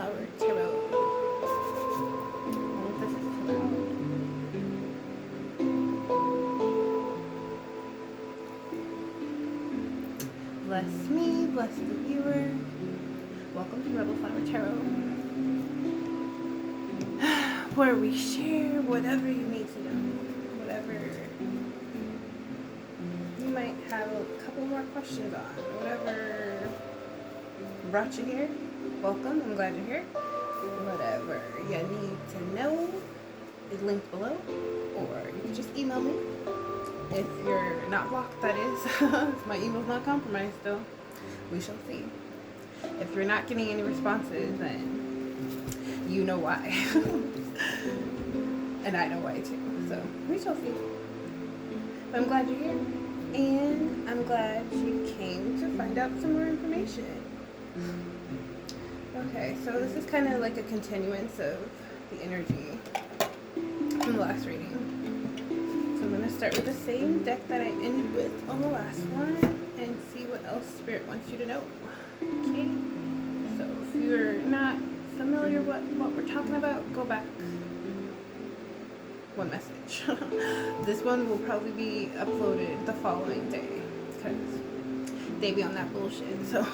Flower Tarot. I think this is too loud. Bless me, bless the viewer. Welcome to Rebel Flower Tarot, where we share whatever you need to know, whatever you might have a couple more questions on, whatever brought you here. Welcome, I'm glad you're here. Whatever you need to know is linked below, or you can just email me. If you're not blocked, that is. My email's not compromised though. We shall see. If you're not getting any responses, then you know why. And I know why too. So we shall see. But I'm glad you're here. And I'm glad you came to find out some more information. Okay, so this is kind of like a continuance of the energy from the last reading. So I'm going to start with the same deck that I ended with on the last one and see what else Spirit wants you to know. Okay, so if you're not familiar what we're talking about, go back one message. This one will probably be uploaded the following day because they be on that bullshit, so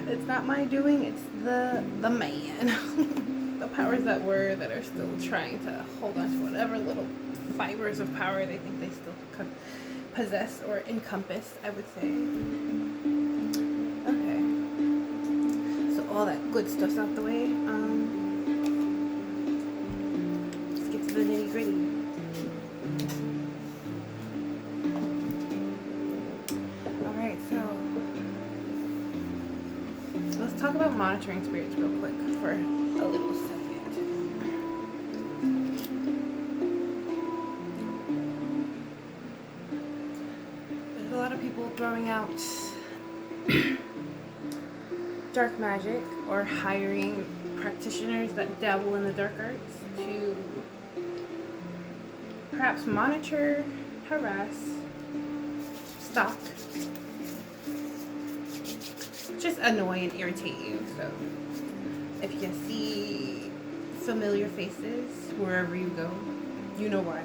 it's not my doing, it's the man. The powers that were that are still trying to hold on to whatever little fibers of power they think they still possess or encompass, I would say. Okay, so all that good stuff's out the way. Let's get to the nitty gritty. Alright, so let's talk about monitoring spirits real quick for a little second. There's a lot of people throwing out dark magic or hiring practitioners that dabble in the dark arts to perhaps monitor, harass, stalk, just annoy and irritate you. So if you see familiar faces wherever you go, you know why.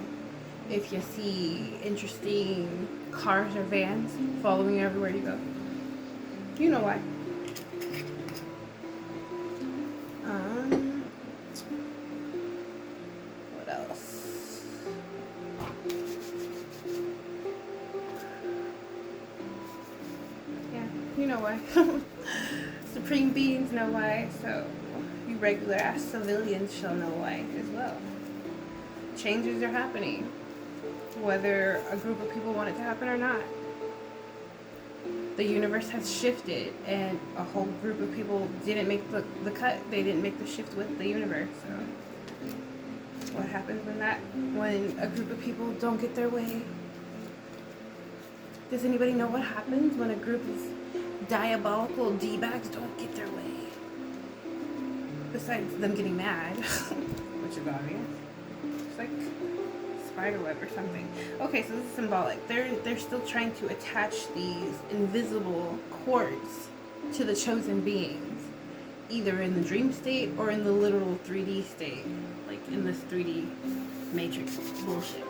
If you see interesting cars or vans following you everywhere you go, you know why. What else? Yeah, you know why. Supreme beings know why, so you regular ass civilians shall know why as well. Changes are happening, whether a group of people want it to happen or not. The universe has shifted, and a whole group of people didn't make the cut. They didn't make the shift with the universe. So what happens when a group of people don't get their way? Does anybody know what happens when a group of diabolical D-bags don't get their way? Besides them getting mad, which is obvious. It's like spiderweb or something. Okay, so this is symbolic. They're still trying to attach these invisible cords to the chosen beings, either in the dream state or in the literal 3D state, like in this 3D matrix bullshit.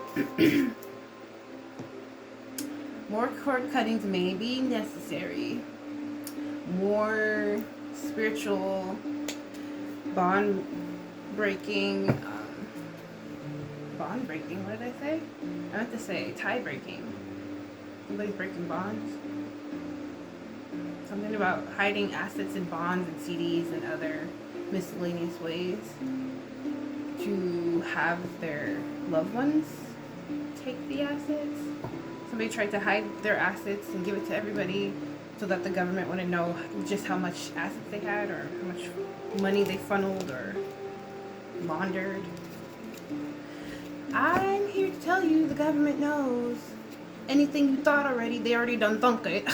More cord cuttings may be necessary. More spiritual bond breaking, what did I say? I meant to say tie breaking. Somebody's breaking bonds. Something about hiding assets in bonds and CDs and other miscellaneous ways to have their loved ones take the assets. Somebody tried to hide their assets and give it to everybody so that the government wouldn't know just how much assets they had or how much money they funneled or laundered. I'm here to tell you the government knows. Anything you thought already, they already done thunk it.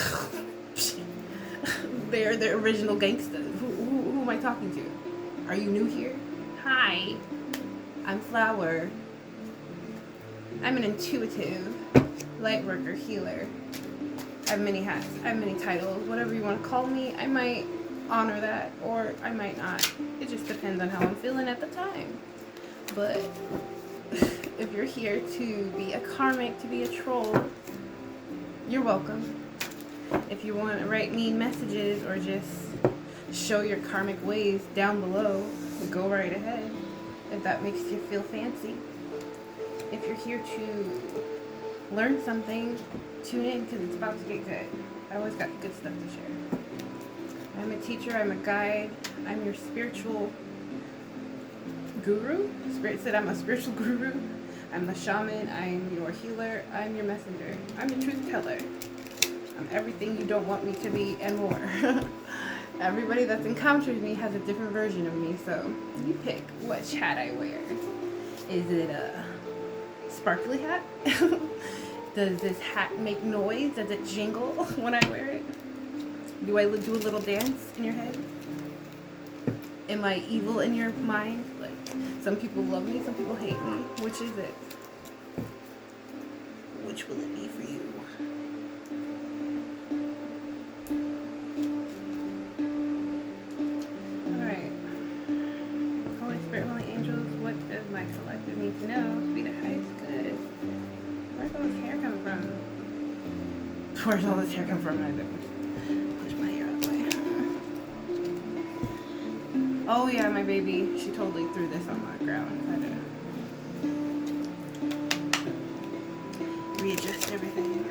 They're the original gangsters. Who am I talking to? Are you new here? Hi, I'm Flower. I'm an intuitive light worker, healer. I have many hats. I have many titles. Whatever you want to call me. I might honor that, or I might not. It just depends on how I'm feeling at the time. But if you're here to be a karmic, to be a troll, you're welcome. If you want to write mean messages or just show your karmic ways down below, go right ahead. If that makes you feel fancy. If you're here to learn something, tune in because it's about to get good. I always got good stuff to share. I'm a teacher, I'm a guide, I'm your spiritual guru. Spirit said I'm a spiritual guru. I'm the shaman, I'm your healer, I'm your messenger. I'm the truth teller. I'm everything you don't want me to be and more. Everybody that's encountered me has a different version of me, so you pick which hat I wear. Is it a sparkly hat? Does this hat make noise? Does it jingle when I wear it? Do I do a little dance in your head? Am I evil in your mind? Like, some people love me, some people hate me. Which is it? Which will it be for you? Alright. Holy Spirit, Holy Angels, what does my collective need to know to be the highest good? Where's all this hair coming from? Where's all this hair come from? I don't push my hair out the way. Oh yeah, my baby. She totally threw this on the ground. I had to readjust everything.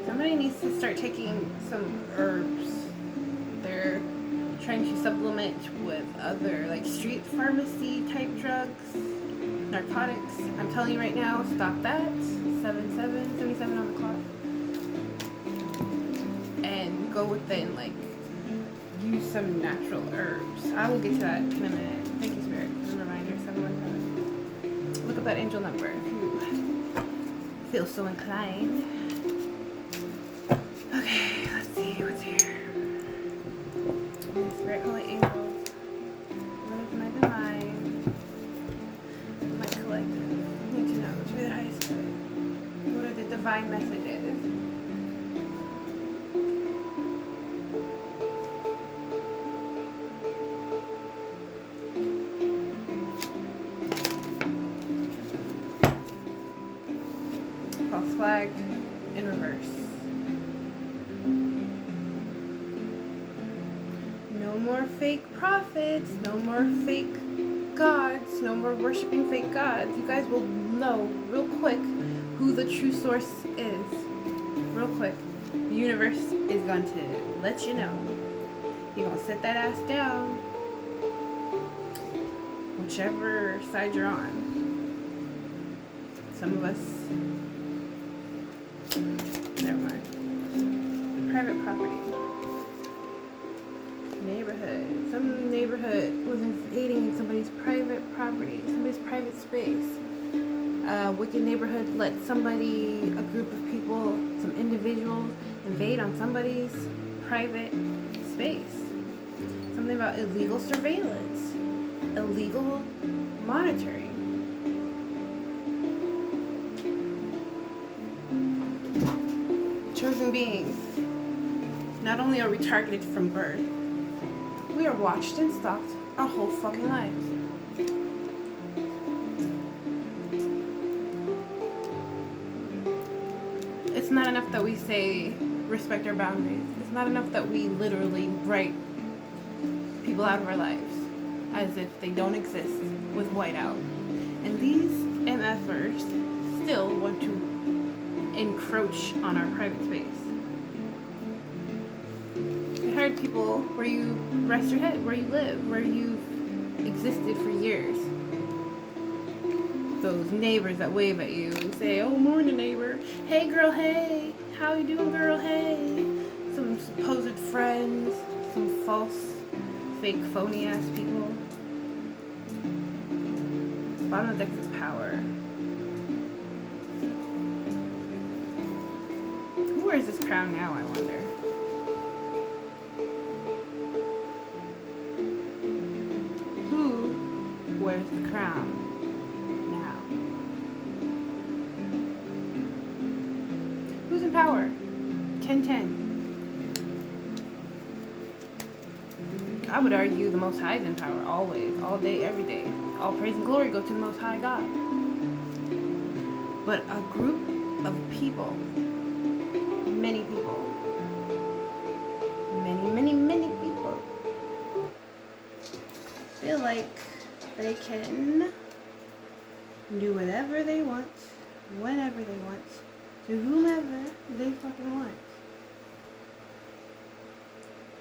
Somebody needs to start taking some herbs. They're trying to supplement with other like street pharmacy type drugs, narcotics. I'm telling you right now, stop that. 77 on the clock. And go within, like, use some natural herbs. I will get to that in a minute. Thank you, Spirit, for the reminder. 717. Look up that angel number if you feel so inclined. Okay, let's see what's here. Holy Spirit, Holy Angels, what is my divine, my collective need to know to be the highest good? What are the divine messages? False flag in reverse. No more fake prophets, no more fake gods, no more worshiping fake gods. You guys will know real quick who the true source is. Real quick. The universe is going to let you know. You're going to sit that ass down, whichever side you're on. Some of us, never mind. Private property. Neighborhood. Some neighborhood was invading somebody's private property, somebody's private space. Wicked neighborhood let somebody, a group of people, some individuals invade on somebody's private space. Something about illegal surveillance, illegal monitoring. Chosen beings. Not only are we targeted from birth, we are watched and stalked our whole fucking lives. It's not enough that we say respect our boundaries. It's not enough that we literally write people out of our lives as if they don't exist with whiteout. And these MFers still want to encroach on our private space. I heard people where you rest your head, where you live, where you've existed for years. Those neighbors that wave at you and say, "Oh, morning, neighbor. Hey, girl, hey. How you doing, girl, hey." Some supposed friends, some false, fake, phony-ass people. Bottom of the deck is power. Who wears this crown now, I wonder? Who wears the crown now? I would argue the Most High is in power always, all day, every day. All praise and glory go to the Most High God. But a group of people, many people, many people, feel like they can do whatever they want, whenever they want, to whomever they fucking want.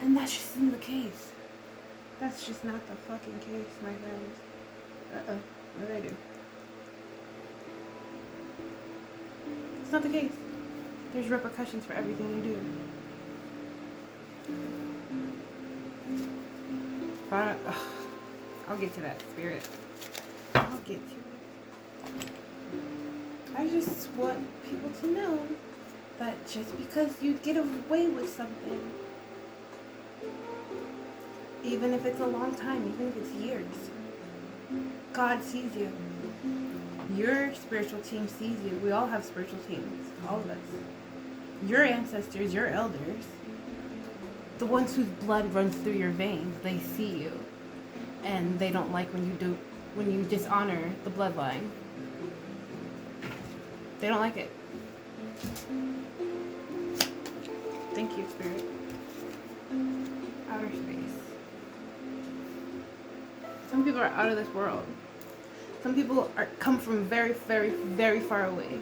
And that just isn't the case. That's just not the fucking case, my friends. What did I do? It's not the case. There's repercussions for everything you do. But I'll get to that, spirit. I'll get to it. I just want people to know that just because you get away with something, even if it's a long time, even if it's years, God sees you. Your spiritual team sees you. We all have spiritual teams, all of us. Your ancestors, your elders, the ones whose blood runs through your veins, they see you. And they don't like when you dishonor the bloodline. They don't like it. Thank you, Spirit. Outer space. Some people are out of this world. Some people come from very, very, very far away.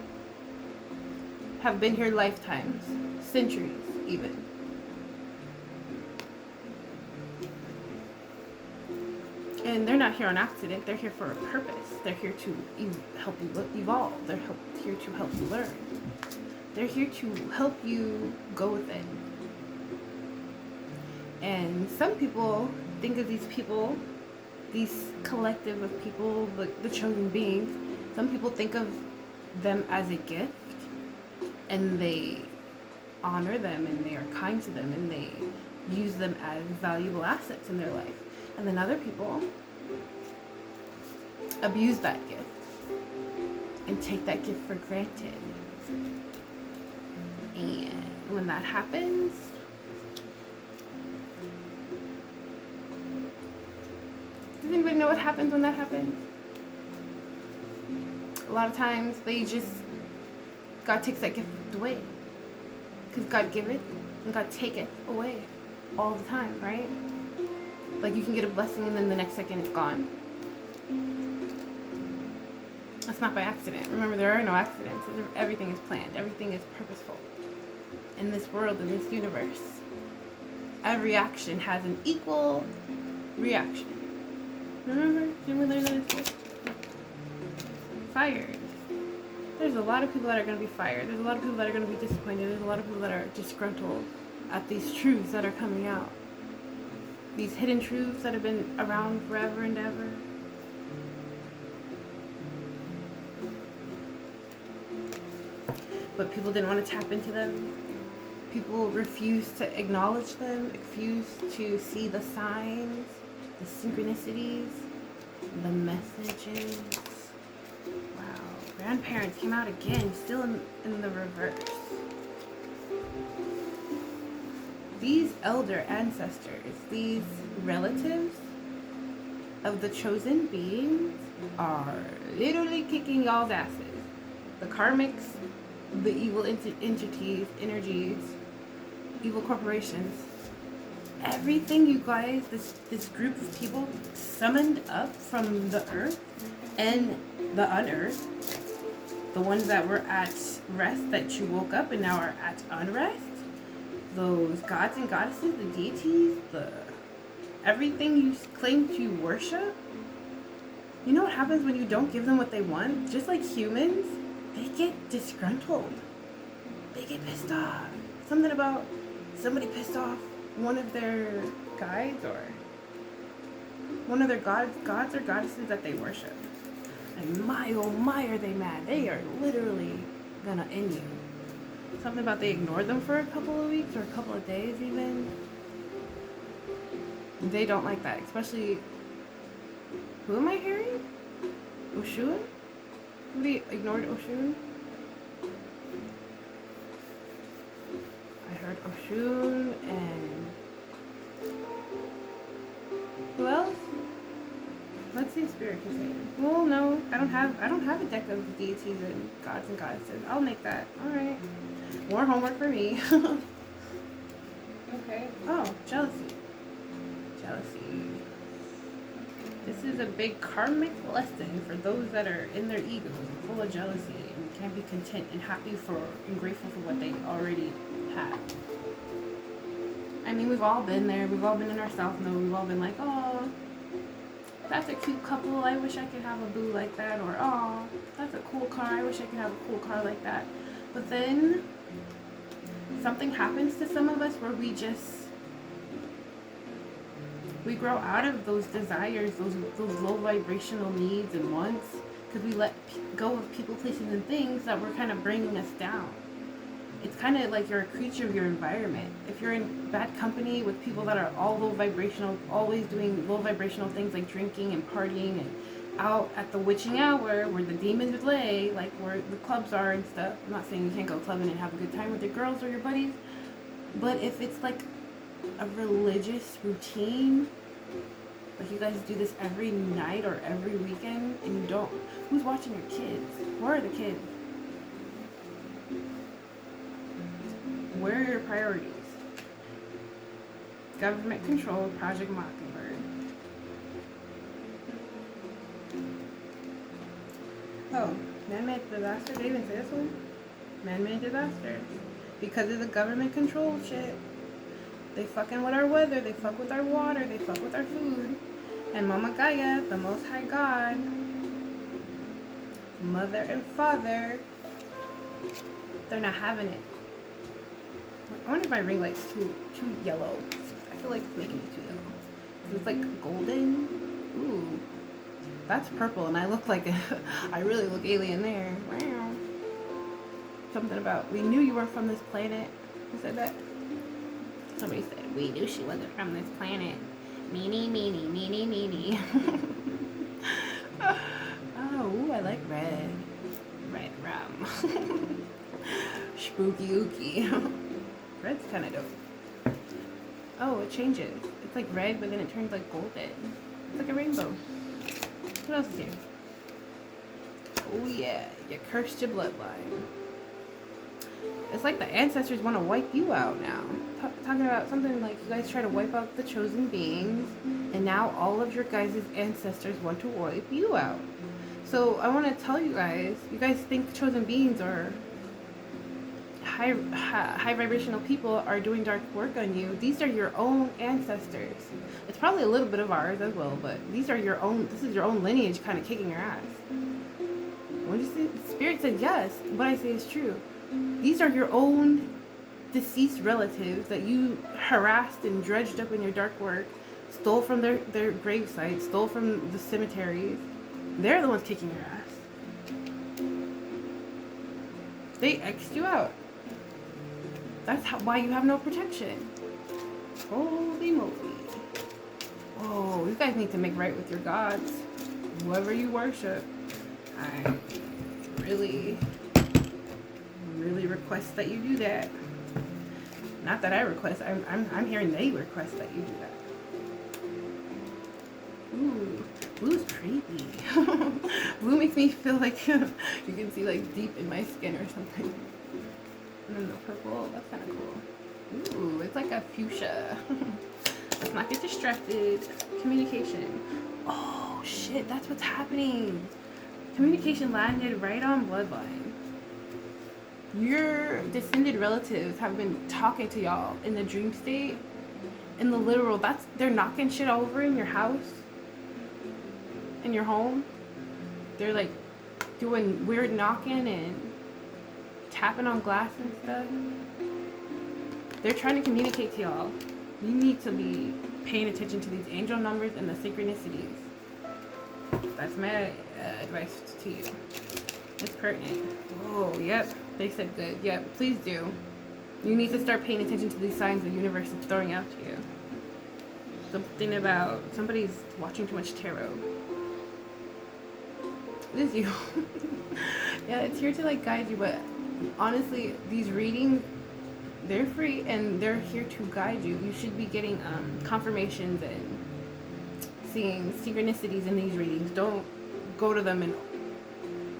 Have been here lifetimes, centuries even. And they're not here on accident. They're here for a purpose. They're here to help you evolve. They're here to help you learn. They're here to help you go within. And some people think of these people, these collective of people, the chosen beings, some people think of them as a gift, and they honor them, and they are kind to them, and they use them as valuable assets in their life. And then other people abuse that gift and take that gift for granted. And when that happens, does anybody know what happens when that happens? A lot of times God takes that gift away. Because God give it and God take it away all the time, right? Like you can get a blessing and then the next second it's gone. That's not by accident. Remember, there are no accidents. Everything is planned. Everything is purposeful. In this world, in this universe, every action has an equal reaction. Remember? Didn't we learn that in school? Fired. There's a lot of people that are going to be fired. There's a lot of people that are going to be disappointed. There's a lot of people that are disgruntled at these truths that are coming out. These hidden truths that have been around forever and ever. But people didn't want to tap into them. People refused to acknowledge them, refused to see the signs, the synchronicities, the messages. Wow. Grandparents came out again, still in the reverse. These elder ancestors, these relatives of the chosen beings are literally kicking y'all's asses. The karmics, the evil entities, energies, evil corporations, everything you guys, this group of people summoned up from the earth and the unearthed, the ones that were at rest that you woke up and now are at unrest, those gods and goddesses, the deities, everything you claim to worship. You know what happens when you don't give them what they want? Just like humans, they get disgruntled. They get pissed off. Something about somebody pissed off one of their guides or one of their gods or goddesses that they worship. And my oh my are they mad. They are literally gonna end you. Something about they ignored them for a couple of weeks or a couple of days even. They don't like that. Especially, who am I hearing? Oshun? Somebody ignored Oshun? I heard Oshun and Who else? Let's see, Spirit can say. Well, no, I don't have a deck of deities and gods and goddesses. I'll make that. All right. More homework for me. Okay. Oh, jealousy. Jealousy. This is a big karmic lesson for those that are in their egos, full of jealousy, and can't be content and happy for and grateful for what they already have. I mean, we've all been there. We've all been in our self-mode. We've all been like, oh, that's a cute couple. I wish I could have a boo like that. Or, oh, that's a cool car. I wish I could have a cool car like that. But then something happens to some of us where we grow out of those desires, those low vibrational needs and wants, because we let go of people, places, and things that were kind of bringing us down. It's kind of like you're a creature of your environment. If you're in bad company with people that are all low vibrational, always doing low vibrational things like drinking and partying and out at the witching hour where the demons would lay, like where the clubs are and stuff. I'm not saying you can't go clubbing and have a good time with your girls or your buddies, but if it's like a religious routine, like you guys do this every night or every weekend, and you don't, who's watching your kids? Where are the kids? Where are your priorities? Government control, Project Mockingbird. Oh, man-made disaster? They even say this one? Man-made disasters. Because of the government control shit. They fucking with our weather, they fuck with our water, they fuck with our food. And Mama Gaia, the Most High God, Mother and Father, they're not having it. I wonder if my ring light's too yellow. I feel like it's making it too yellow. It's like golden. Ooh. That's purple, and I look like I really look alien there. Wow. Something about, we knew you were from this planet. Who said that? Somebody said, we knew she wasn't from this planet. Meanie, meanie, meanie, meanie. Oh, ooh, I like red. Red rum. Spooky ooky. Red's kind of dope. Oh, it changes. It's like red, but then it turns like golden. It's like a rainbow. What else is here? Oh yeah, you cursed your bloodline. It's like the ancestors want to wipe you out now. Talking about something like you guys try to wipe out the chosen beings, and now all of your guys' ancestors want to wipe you out. So I want to tell you guys think chosen beings are high vibrational people are doing dark work on you. These are your own ancestors. It's probably a little bit of ours as well, but these are your own. This is your own lineage kind of kicking your ass. What did you say? Spirit said yes. What I say is true. These are your own deceased relatives that you harassed and dredged up in your dark work, stole from their grave sites, stole from the cemeteries. They're the ones kicking your ass. They X'd you out. That's why you have no protection. Holy moly. Oh, you guys need to make right with your gods. Whoever you worship. I really request that you do that. Not that I request. I'm hearing they request that you do that. Ooh, blue's creepy. Blue makes me feel like you can see like deep in my skin or something. And then the purple, that's kind of cool. Ooh, it's like a fuchsia. Let's not get distracted. Communication. Oh shit, that's what's happening. Communication landed right on bloodline. Your descended relatives have been talking to y'all in the dream state. In the literal, they're knocking shit over in your house. In your home. They're like doing weird knocking and tapping on glass and stuff. They're trying to communicate to y'all. You need to be paying attention to these angel numbers and the synchronicities. That's my advice to you. It's pertinent. Oh, yep. They said good. Yep, please do. You need to start paying attention to these signs the universe is throwing out to you. Something about somebody's watching too much tarot. It is you. Yeah, it's here to like guide you, but honestly, these readings, they're free and they're here to guide you. You should be getting confirmations and seeing synchronicities in these readings, don't go to them and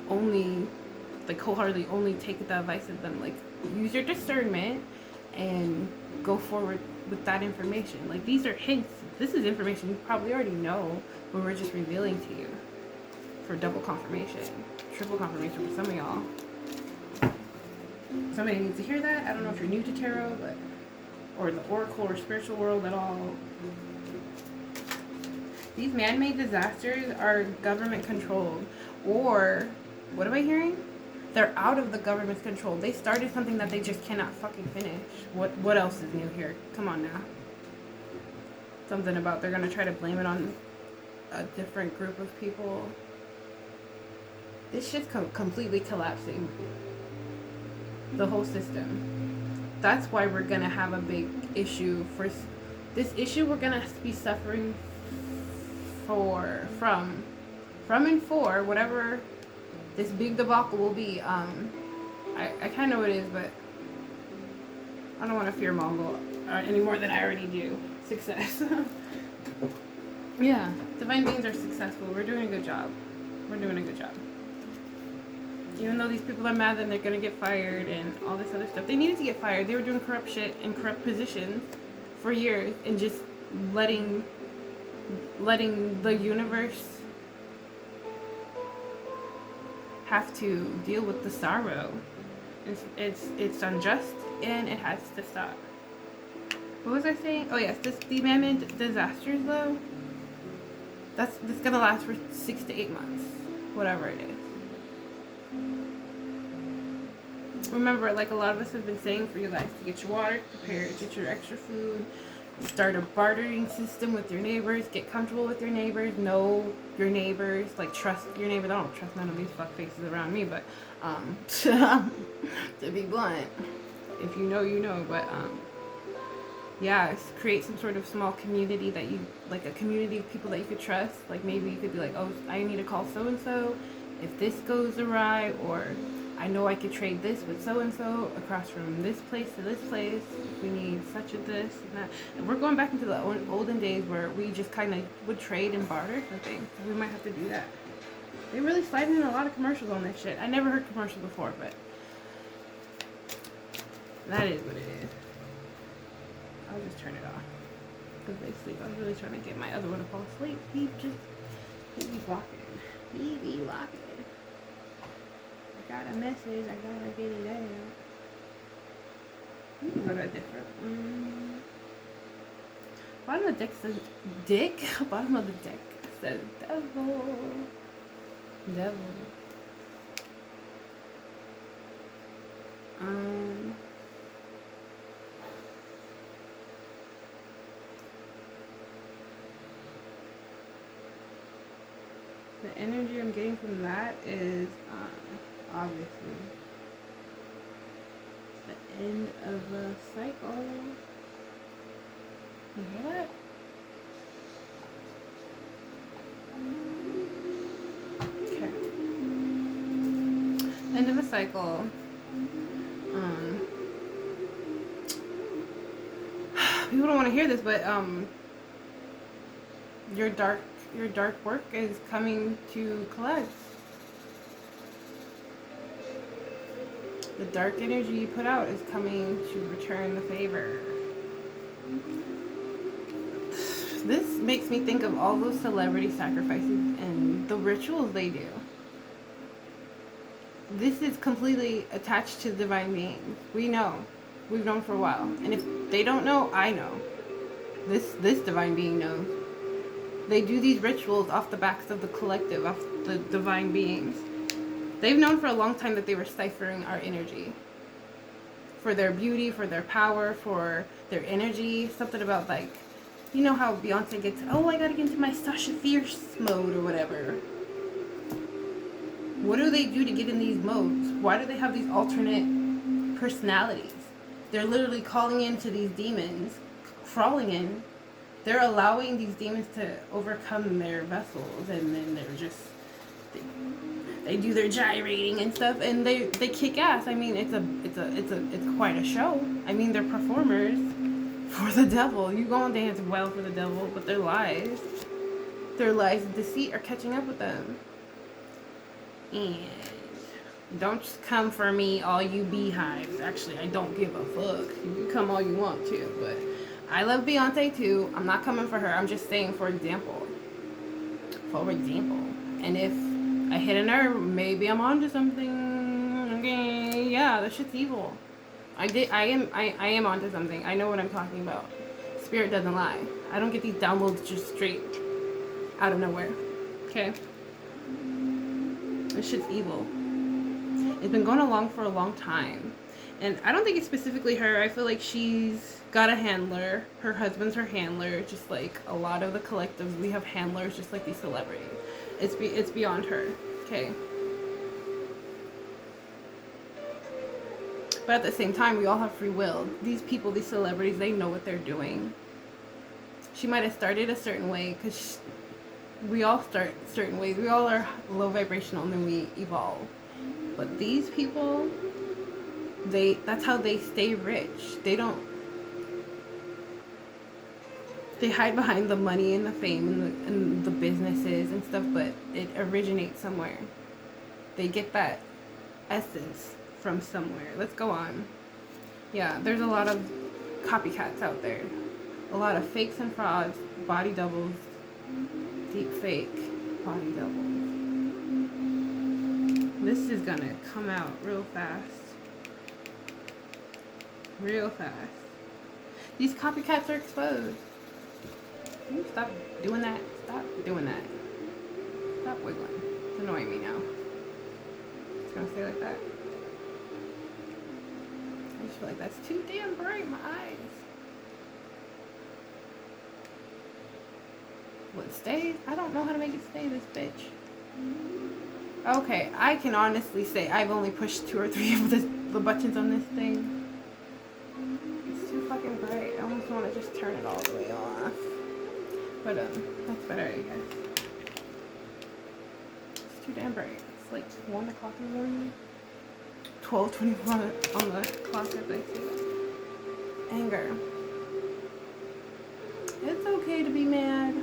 only, like, wholeheartedly only take the advice of them. Like, use your discernment and go forward with that information. Like, these are hints. This is information you probably already know, but we're just revealing to you for double confirmation, triple confirmation for some of y'all. Somebody needs to hear that. I don't know if you're new to tarot, but or the oracle or spiritual world at all. These man-made disasters are government controlled, or what am I hearing? They're out of the government's control. They started something that they just cannot fucking finish. What else is new here? Come on now. Something about they're gonna try to blame it on a different group of people. This shit's completely collapsing. The whole system. That's why we're gonna have a big issue for this issue. We're gonna be suffering from and for whatever this big debacle will be. I kind of know what it is, but I don't want to fear Mongol any more than I already do. Success. Yeah, divine beings are successful. We're doing a good job. We're doing a good job. Even though these people are mad that they're gonna get fired and all this other stuff, they needed to get fired. They were doing corrupt shit in corrupt positions for years and just letting the universe have to deal with the sorrow. It's unjust and it has to stop. What was I saying? Oh yes, the man-made disasters though. That's gonna last for 6 to 8 months, whatever it is. Remember, like a lot of us have been saying for you guys, to get your water prepared, get your extra food, start a bartering system with your neighbors, get comfortable with your neighbors, know your neighbors, like trust your neighbors. I don't trust none of these fuck faces around me, but to be blunt, if you know, you know. But yeah, create some sort of small community that you like, a community of people that you could trust. Like maybe you could be like, oh, I need to call so and so if this goes awry, or I know I could trade this with so-and-so across from this place to this place. If we need such a this and that. And we're going back into the olden days where we just kind of would trade and barter for things. So we might have to do that. They really slide in a lot of commercials on this shit. I never heard commercials before, but that is what it is. I'll just turn it off because they sleep. I was really trying to get my other one to fall asleep. He be walking. He be walking. Got a message, I gotta get it out. Go to a different one. Bottom of the deck says dick. Bottom of the deck says devil. Devil. The energy I'm getting from that is obviously the end of a cycle. You hear that? Okay. End of a cycle. People don't want to hear this, but your dark work is coming to collapse. The dark energy you put out is coming to return the favor. This makes me think of all those celebrity sacrifices and the rituals they do. This is completely attached to divine beings. We know. We've known for a while. And if they don't know, I know. This divine being knows. They do these rituals off the backs of the collective, off the divine beings. They've known for a long time that they were ciphering our energy. For their beauty, for their power, for their energy. Something about like, you know how Beyonce gets, oh, I gotta get into my Sasha Fierce mode or whatever. What do they do to get in these modes? Why do they have these alternate personalities? They're literally calling into these demons, crawling in. They're allowing these demons to overcome their vessels, and then they're just... They do their gyrating and stuff, and they kick ass. I mean, it's quite a show. I mean, they're performers for the devil. You go and dance well for the devil, but they're lies. Their lies and deceit are catching up with them. And don't just come for me, all you beehives. Actually, I don't give a fuck. You can come all you want to, but I love Beyonce too. I'm not coming for her. I'm just saying, for example. For example. And if I hit a nerve, maybe I'm onto something. Okay, yeah, that shit's evil. I am onto something. I know what I'm talking about. Spirit doesn't lie. I don't get these downloads just straight out of nowhere. Okay? This shit's evil. It's been going along for a long time. And I don't think it's specifically her. I feel like she's got a handler. Her husband's her handler. Just like a lot of the collectives, we have handlers just like these celebrities. It's beyond her. Okay? But at the same time, we all have free will. These people, these celebrities, they know what they're doing. She might have started a certain way because we all start certain ways. We all are low vibrational and then we evolve. But these people, that's how they stay rich. They hide behind the money and the fame and the businesses and stuff, but it originates somewhere. They get that essence from somewhere. Let's go on. Yeah, there's a lot of copycats out there. A lot of fakes and frauds, body doubles, deep fake body doubles. This is gonna come out real fast. Real fast. These copycats are exposed. Can you stop doing that? Stop doing that. Stop wiggling. It's annoying me now. It's gonna stay like that. I just feel like that's too damn bright in my eyes. Will it stay? I don't know how to make it stay, this bitch. Okay, I can honestly say I've only pushed 2 or 3 of the buttons on this thing. It's too fucking bright. I almost want to just turn it all the way off. But that's better, I guess. It's too damn bright. It's like 1 o'clock in the morning. 12:24 on the clock as I say that. Anger. It's okay to be mad.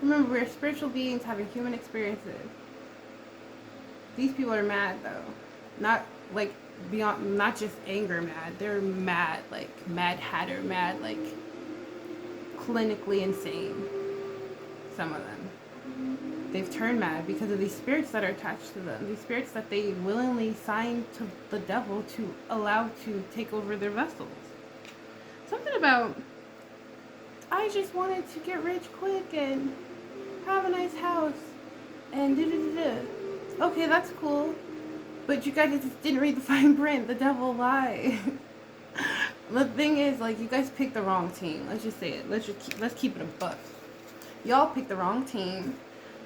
Remember, we're spiritual beings having human experiences. These people are mad though. Not like beyond, not just anger mad. They're mad, like Mad Hatter mad, like clinically insane. Some of them. They've turned mad because of these spirits that are attached to them. These spirits that they willingly signed to the devil to allow to take over their vessels. Something about, I just wanted to get rich quick and have a nice house and da-da-da-da. Okay, that's cool. But you guys just didn't read the fine print. The devil lied. The thing is, like, you guys picked the wrong team. Let's just say it. Let's keep it a buck. Y'all picked the wrong team.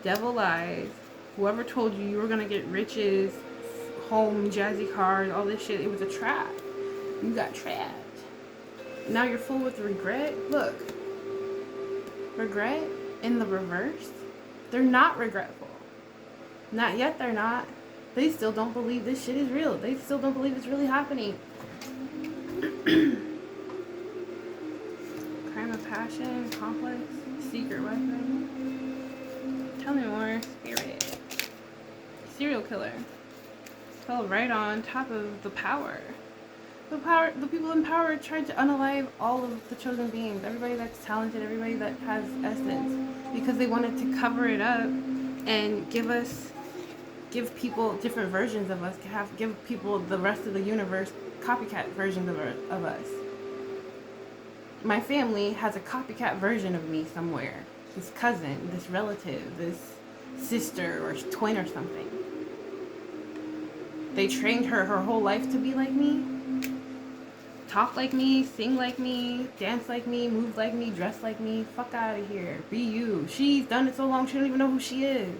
Devil lies. Whoever told you were gonna get riches, home, jazzy cars, all this shit, it was a trap. You got trapped. Now you're full with regret. Look. Regret in the reverse. They're not regretful. Not yet, they're not. They still don't believe this shit is real. They still don't believe it's really happening. Crime of passion, complex, secret weapon. Tell me more, spirit. Serial killer. Fell right on top of the power. The people in power tried to unalive all of the chosen beings. Everybody that's talented, everybody that has essence. Because they wanted to cover it up and give people different versions of us, give people the rest of the universe copycat versions of us. My family has a copycat version of me somewhere. This cousin, this relative, this sister or twin or something. They trained her whole life to be like me. Talk like me, sing like me, dance like me, move like me, dress like me. Fuck out of here. Be you. She's done it so long she don't even know who she is.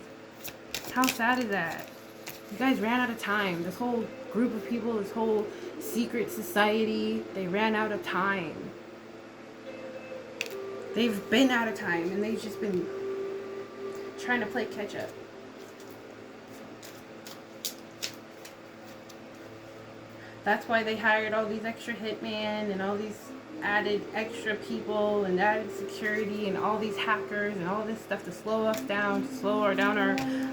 How sad is that? You guys ran out of time. This whole group of people, this whole secret society, they ran out of time. They've been out of time and they've just been trying to play catch up. That's why they hired all these extra hitmen and all these added extra people and added security and all these hackers and all this stuff to slow us down, to slow down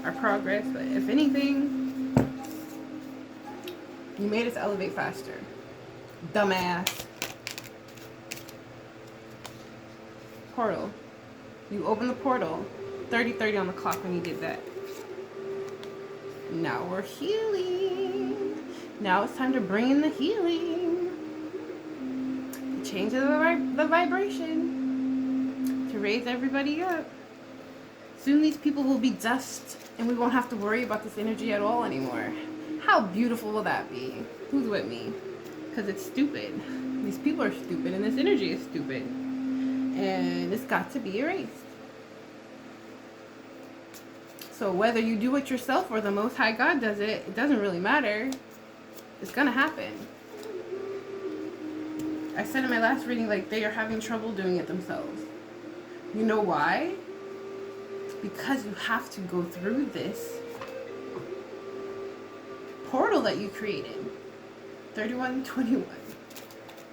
our progress. But if anything, you made us elevate faster. Dumbass. Portal. You opened the portal. 30:30 on the clock when you did that. Now we're healing. Now it's time to bring in the healing. To change the vibration. To raise everybody up. Soon these people will be dust and we won't have to worry about this energy at all anymore. How beautiful will that be? Who's with me? Because it's stupid. These people are stupid and this energy is stupid. And it's got to be erased. So whether you do it yourself or the Most High God does it, it doesn't really matter. It's gonna happen. I said in my last reading, like, they are having trouble doing it themselves. You know why? It's because you have to go through this portal that you created. 3121.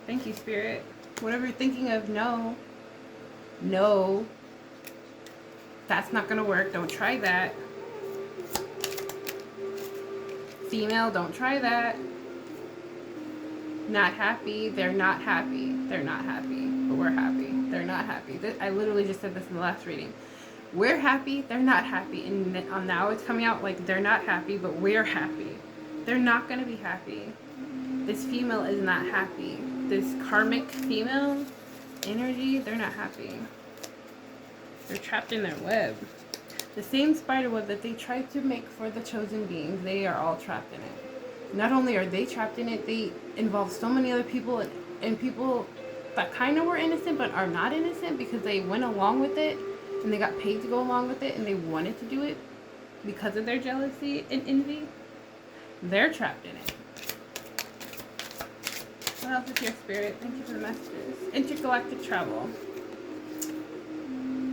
Thank you, Spirit. Whatever you're thinking of, no. No. That's not gonna work. Don't try that. Female, don't try that. Not happy. They're not happy. They're not happy. But we're happy. They're not happy. I literally just said this in the last reading. We're happy. They're not happy. And now it's coming out like they're not happy, but we're happy. They're not gonna be happy. This female is not happy. This karmic female energy, they're not happy. They're trapped in their web. The same spider web that they tried to make for the chosen beings, they are all trapped in it. Not only are they trapped in it, they involve so many other people and people that kind of were innocent but are not innocent because they went along with it and they got paid to go along with it and they wanted to do it because of their jealousy and envy. They're trapped in it. What else is your spirit? Thank you for the messages. Intergalactic travel.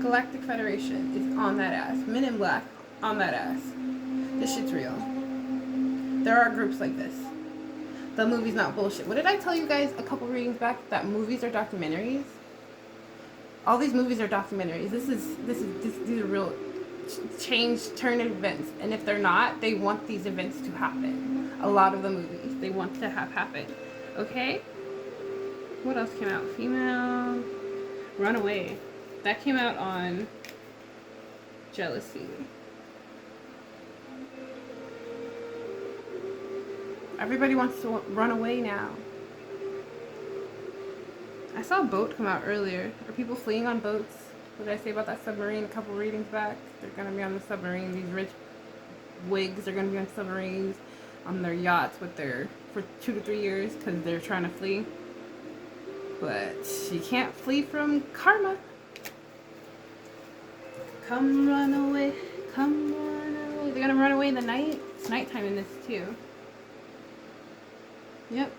Galactic Federation is on that ass. Men in Black on that ass. This shit's real. There are groups like this. The movie's not bullshit. What did I tell you guys a couple readings back? That movies are documentaries? All these movies are documentaries. These are real turn events. And if they're not, they want these events to happen. A lot of the movies they want to have happen. Okay? What else came out? Female Runaway. That came out on jealousy. Everybody wants to run away now. I saw a boat come out earlier. Are people fleeing on boats? What did I say about that submarine a couple readings back? They're going to be on the submarine. These rich wigs are going to be on submarines, on their yachts with for 2 to 3 years because they're trying to flee. But you can't flee from karma. Come run away. Come run away. They're going to run away in the night. It's nighttime in this too. Yep.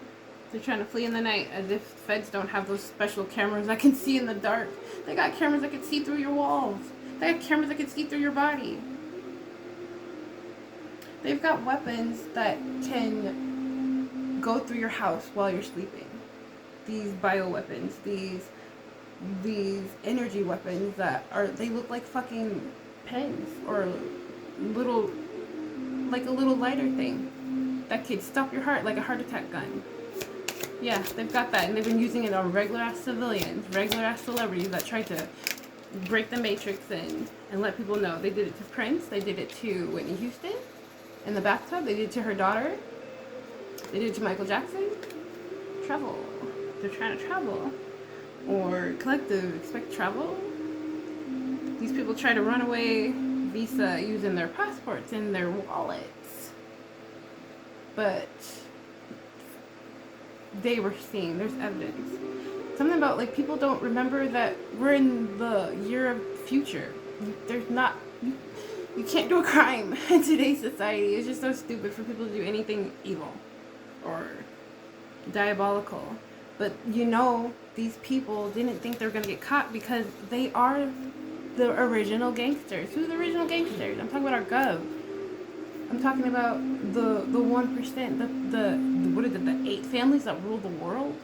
They're trying to flee in the night as if feds don't have those special cameras that can see in the dark. They got cameras that can see through your walls. They got cameras that can see through your body. They've got weapons that can go through your house while you're sleeping. These bioweapons, these energy weapons they look like fucking pens or like a little lighter thing that could stop your heart like a heart attack gun. Yeah, they've got that, and they've been using it on regular ass civilians, regular ass celebrities that tried to break the matrix and let people know. They did it to Prince, they did it to Whitney Houston in the bathtub, they did it to her daughter, they did it to Michael Jackson. Travel. They're trying to travel. Or collective expect travel. These people try to run away visa using their passports and their wallets. But they were seen. There's evidence. Something about like people don't remember that we're in the year of future. There's not you can't do a crime in today's society. It's just so stupid for people to do anything evil or diabolical. But these people didn't think they were going to get caught because they are the original gangsters. Who's the original gangsters? I'm talking about our gov. I'm talking about the 1%, the what is it, the 8 families that rule the world?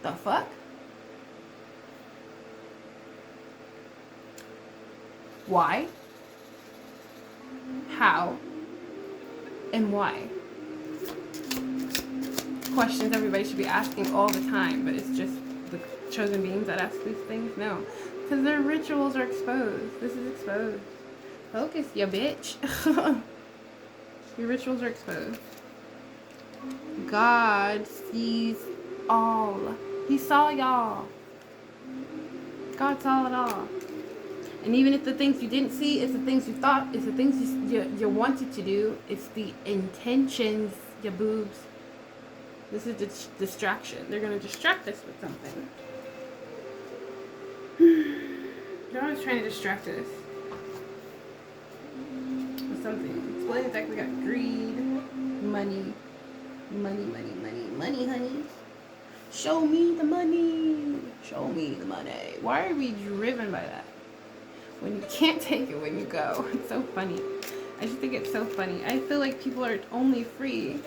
The fuck? Why? How? And why? Questions everybody should be asking all the time, but it's just the chosen beings that ask these things? No. Because their rituals are exposed. This is exposed. Focus, ya bitch. Your rituals are exposed. God sees all. He saw y'all. God saw it all. And even if the things you didn't see, it's the things you thought, it's the things you wanted to do, it's the intentions, your boobs. This is distraction. They're going to distract us with something. They're always trying to distract us with something. Explain the fact we got greed, money, honey. Show me the money. Show me the money. Why are we driven by that? When you can't take it when you go. It's so funny. I just think it's so funny. I feel like people are only free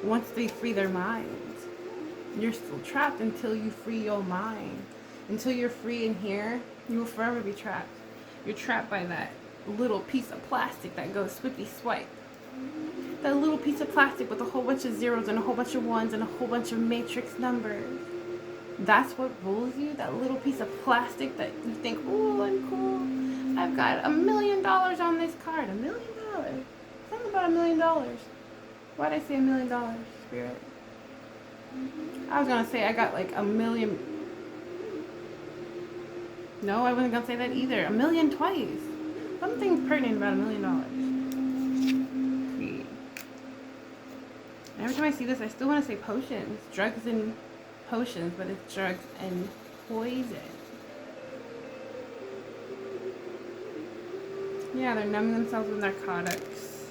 once they free their minds. You're still trapped until you free your mind. Until you're free in here, you will forever be trapped. You're trapped by that little piece of plastic that goes swippy swipe. That little piece of plastic with a whole bunch of zeros and a whole bunch of ones and a whole bunch of matrix numbers. That's what rules you? That little piece of plastic that you think, oh, I'm cool. I've got $1 million on this card. $1 million? Something about $1 million. Why'd I say $1 million, Spirit? I was going to say I got like $1 million. No, I wasn't going to say that either. $1 million twice. Something pertinent about $1 million. Creed. And every time I see this, I still want to say potions. Drugs and potions, but it's drugs and poison. Yeah, they're numbing themselves with narcotics.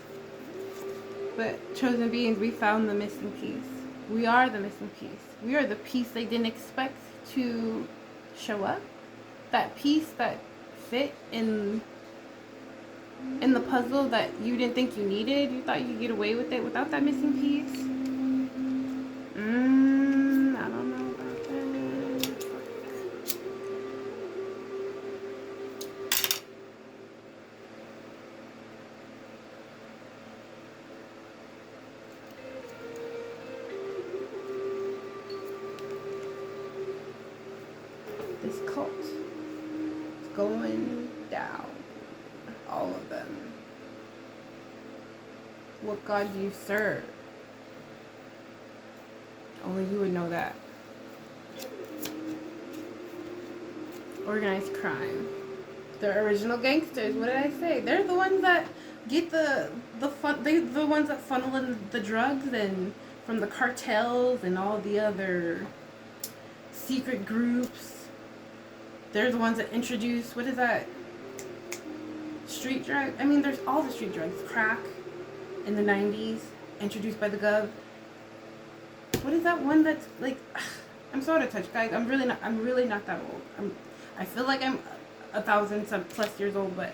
But chosen beings, we found the missing piece. We are the missing piece. We are the piece they didn't expect to show up. That piece that fit in the puzzle that you didn't think you needed. You thought you could get away with it without that missing piece. I don't know about that. This cult is going down. All of them. What God do you serve? Only you would know that. Organized crime. They're original gangsters. What did I say? They're the ones that get the fun. They're the ones that funnel in the drugs and from the cartels and all the other secret groups. They're the ones that introduce, what is that? Street drug. I mean, there's all the street drugs. Crack in the 90s, introduced by the Gov. What is that one that's like? I'm so out of touch, guys. I'm really not that old. I feel like I'm 1,000 some plus years old, but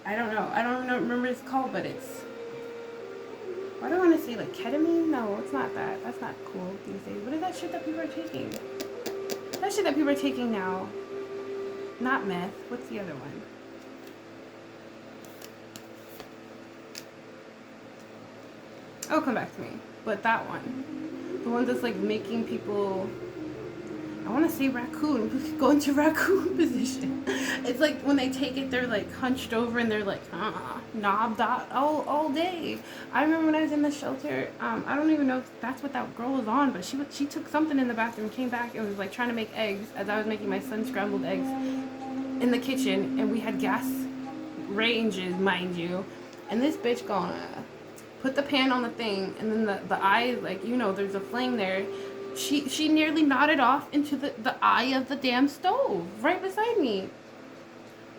I don't know. I don't remember what it's called, but it's. Why do I want to say like ketamine? No, it's not that. That's not cool these days. What is that shit that people are taking? That shit that people are taking now. Not meth. What's the other one? It'll come back to me. But that one. The one that's like making people, I want to say raccoon. We could go into raccoon position. It's like when they take it, they're like hunched over and they're like, knobbed out all day. I remember when I was in the shelter, I don't even know if that's what that girl was on, but she took something in the bathroom, came back and was like trying to make eggs as I was making my son's scrambled eggs in the kitchen, and we had gas ranges, mind you, and this bitch gonna put the pan on the thing, and then the eye, like, you know, there's a flame there. She nearly nodded off into the eye of the damn stove right beside me.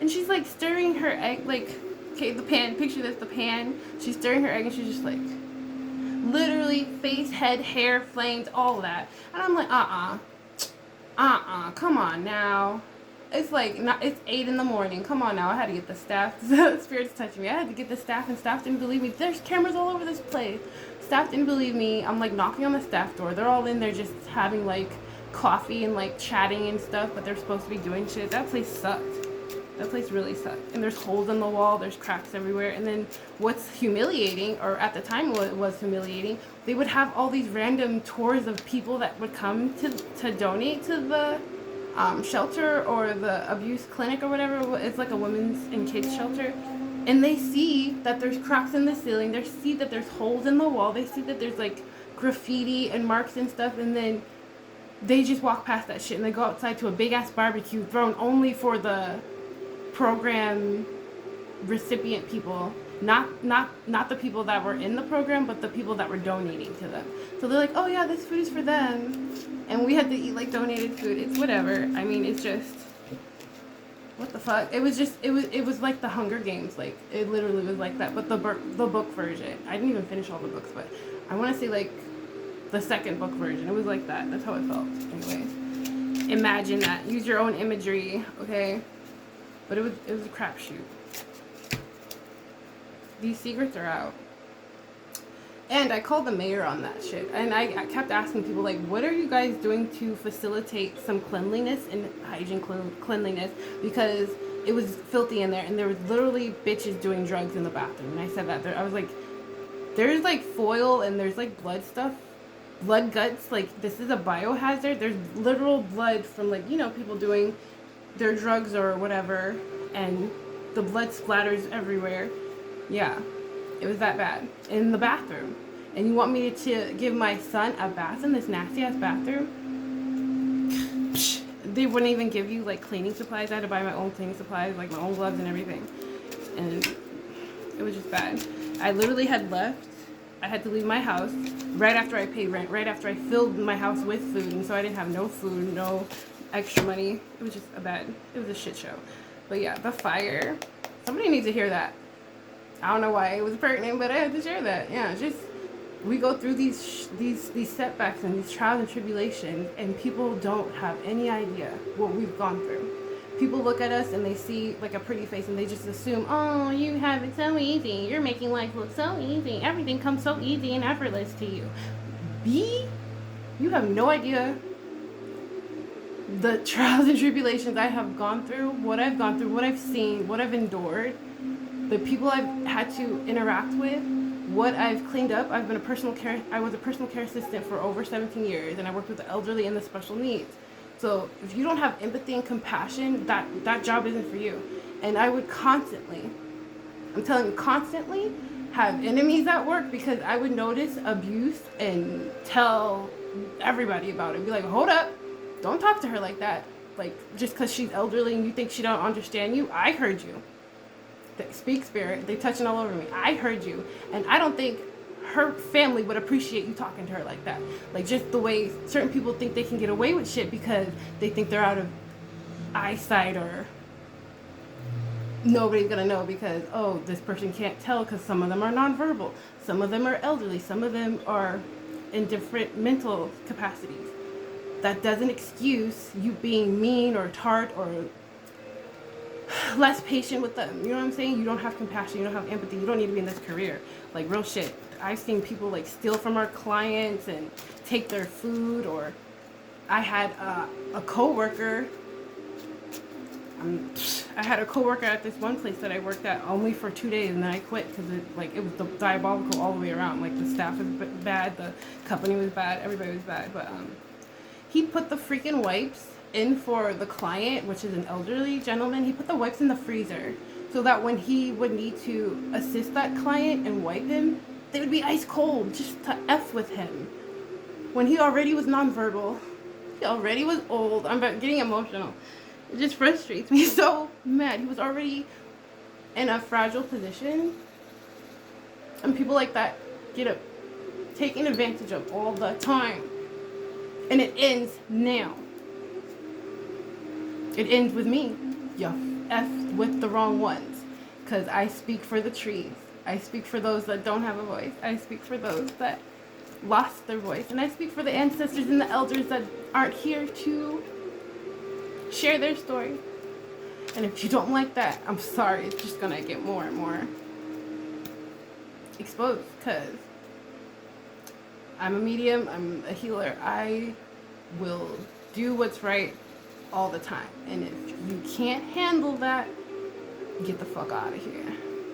And she's like stirring her egg, like, okay, the pan, picture this, the pan. She's stirring her egg and she's just like, literally face, head, hair, flames, all of that. And I'm like, come on now. It's like, not, it's 8 in the morning. Come on now. I had to get the staff. The spirit's touching me. I had to get the staff, and staff didn't believe me. There's cameras all over this place. Staff didn't believe me. I'm like knocking on the staff door. They're all in there just having like coffee and like chatting and stuff, but they're supposed to be doing shit. That place sucked. That place really sucked. And there's holes in the wall. There's cracks everywhere. And then what's humiliating, or at the time it was humiliating, they would have all these random tours of people that would come to donate to the shelter or the abuse clinic or whatever. It's like a women's and kids shelter. And they see that there's cracks in the ceiling. They see that there's holes in the wall. They see that there's like graffiti and marks and stuff. And then they just walk past that shit and they go outside to a big ass barbecue thrown only for the program recipient people. Not the people that were in the program, but the people that were donating to them. So they're like, oh yeah, this food is for them. And we had to eat like donated food. It's whatever. I mean, it's just, what the fuck? It was like the Hunger Games. Like, it literally was like that. But the book version. I didn't even finish all the books, but I want to say like the second book version. It was like that. That's how it felt. Anyways, imagine that. Use your own imagery, okay? But it was a crapshoot. These secrets are out. And I called the mayor on that shit. And I kept asking people, like, what are you guys doing to facilitate some cleanliness and hygiene cleanliness? Because it was filthy in there. And there was literally bitches doing drugs in the bathroom. And I said that. I was like, there's, like, foil and there's, like, blood stuff. Blood guts. Like, this is a biohazard. There's literal blood from, like, you know, people doing their drugs or whatever. And the blood splatters everywhere. Yeah, it was that bad in the bathroom. And you want me to give my son a bath in this nasty ass bathroom? They wouldn't even give you like cleaning supplies. I had to buy my own cleaning supplies, like my own gloves and everything. And it was just bad. I literally had left. I had to leave my house right after I paid rent, right after I filled my house with food. And so I didn't have no food, no extra money. It was just it was a shit show. But yeah, the fire. Somebody needs to hear that. I don't know why it was pertinent, but I had to share that. Yeah, just we go through these setbacks and these trials and tribulations, and people don't have any idea what we've gone through. People look at us and they see like a pretty face and they just assume, oh, you have it so easy. You're making life look so easy. Everything comes so easy and effortless to you. You have no idea the trials and tribulations I have gone through, what I've gone through, what I've seen, what I've endured. The people I've had to interact with, what I've cleaned up. I was a personal care assistant for over 17 years, and I worked with the elderly and the special needs. So if you don't have empathy and compassion, that job isn't for you. And I would constantly have enemies at work because I would notice abuse and tell everybody about it. Be like, hold up, don't talk to her like that. Like, just because she's elderly and you think she don't understand you, I heard you. Speak spirit, they touching all over me. I heard you, and I don't think her family would appreciate you talking to her like that. Like, just the way certain people think they can get away with shit because they think they're out of eyesight, or nobody's gonna know because, oh, this person can't tell because some of them are nonverbal, some of them are elderly, some of them are in different mental capacities. That doesn't excuse you being mean or tart or less patient with them. You know what I'm saying? You don't have compassion, you don't have empathy, you don't need to be in this career. Like, real shit. I've seen people like steal from our clients and take their food. Or I had a coworker. I had a coworker at this one place that I worked at only for 2 days, and then I quit because it was diabolical all the way around. Like, the staff was bad, the company was bad, everybody was bad. But he put the freaking wipes in for the client, which is an elderly gentleman. He put the wipes in the freezer so that when he would need to assist that client and wipe him, they would be ice cold, just to F with him. When he already was nonverbal, he already was old. I'm getting emotional. It just frustrates me so mad. He was already in a fragile position, and people like that get taken advantage of all the time. And it ends now. It ends with me. You F with the wrong ones. Because I speak for the trees. I speak for those that don't have a voice. I speak for those that lost their voice. And I speak for the ancestors and the elders that aren't here to share their story. And if you don't like that, I'm sorry, it's just gonna get more and more exposed, because I'm a medium, I'm a healer. I will do what's right all the time. And if you can't handle that, get the fuck out of here.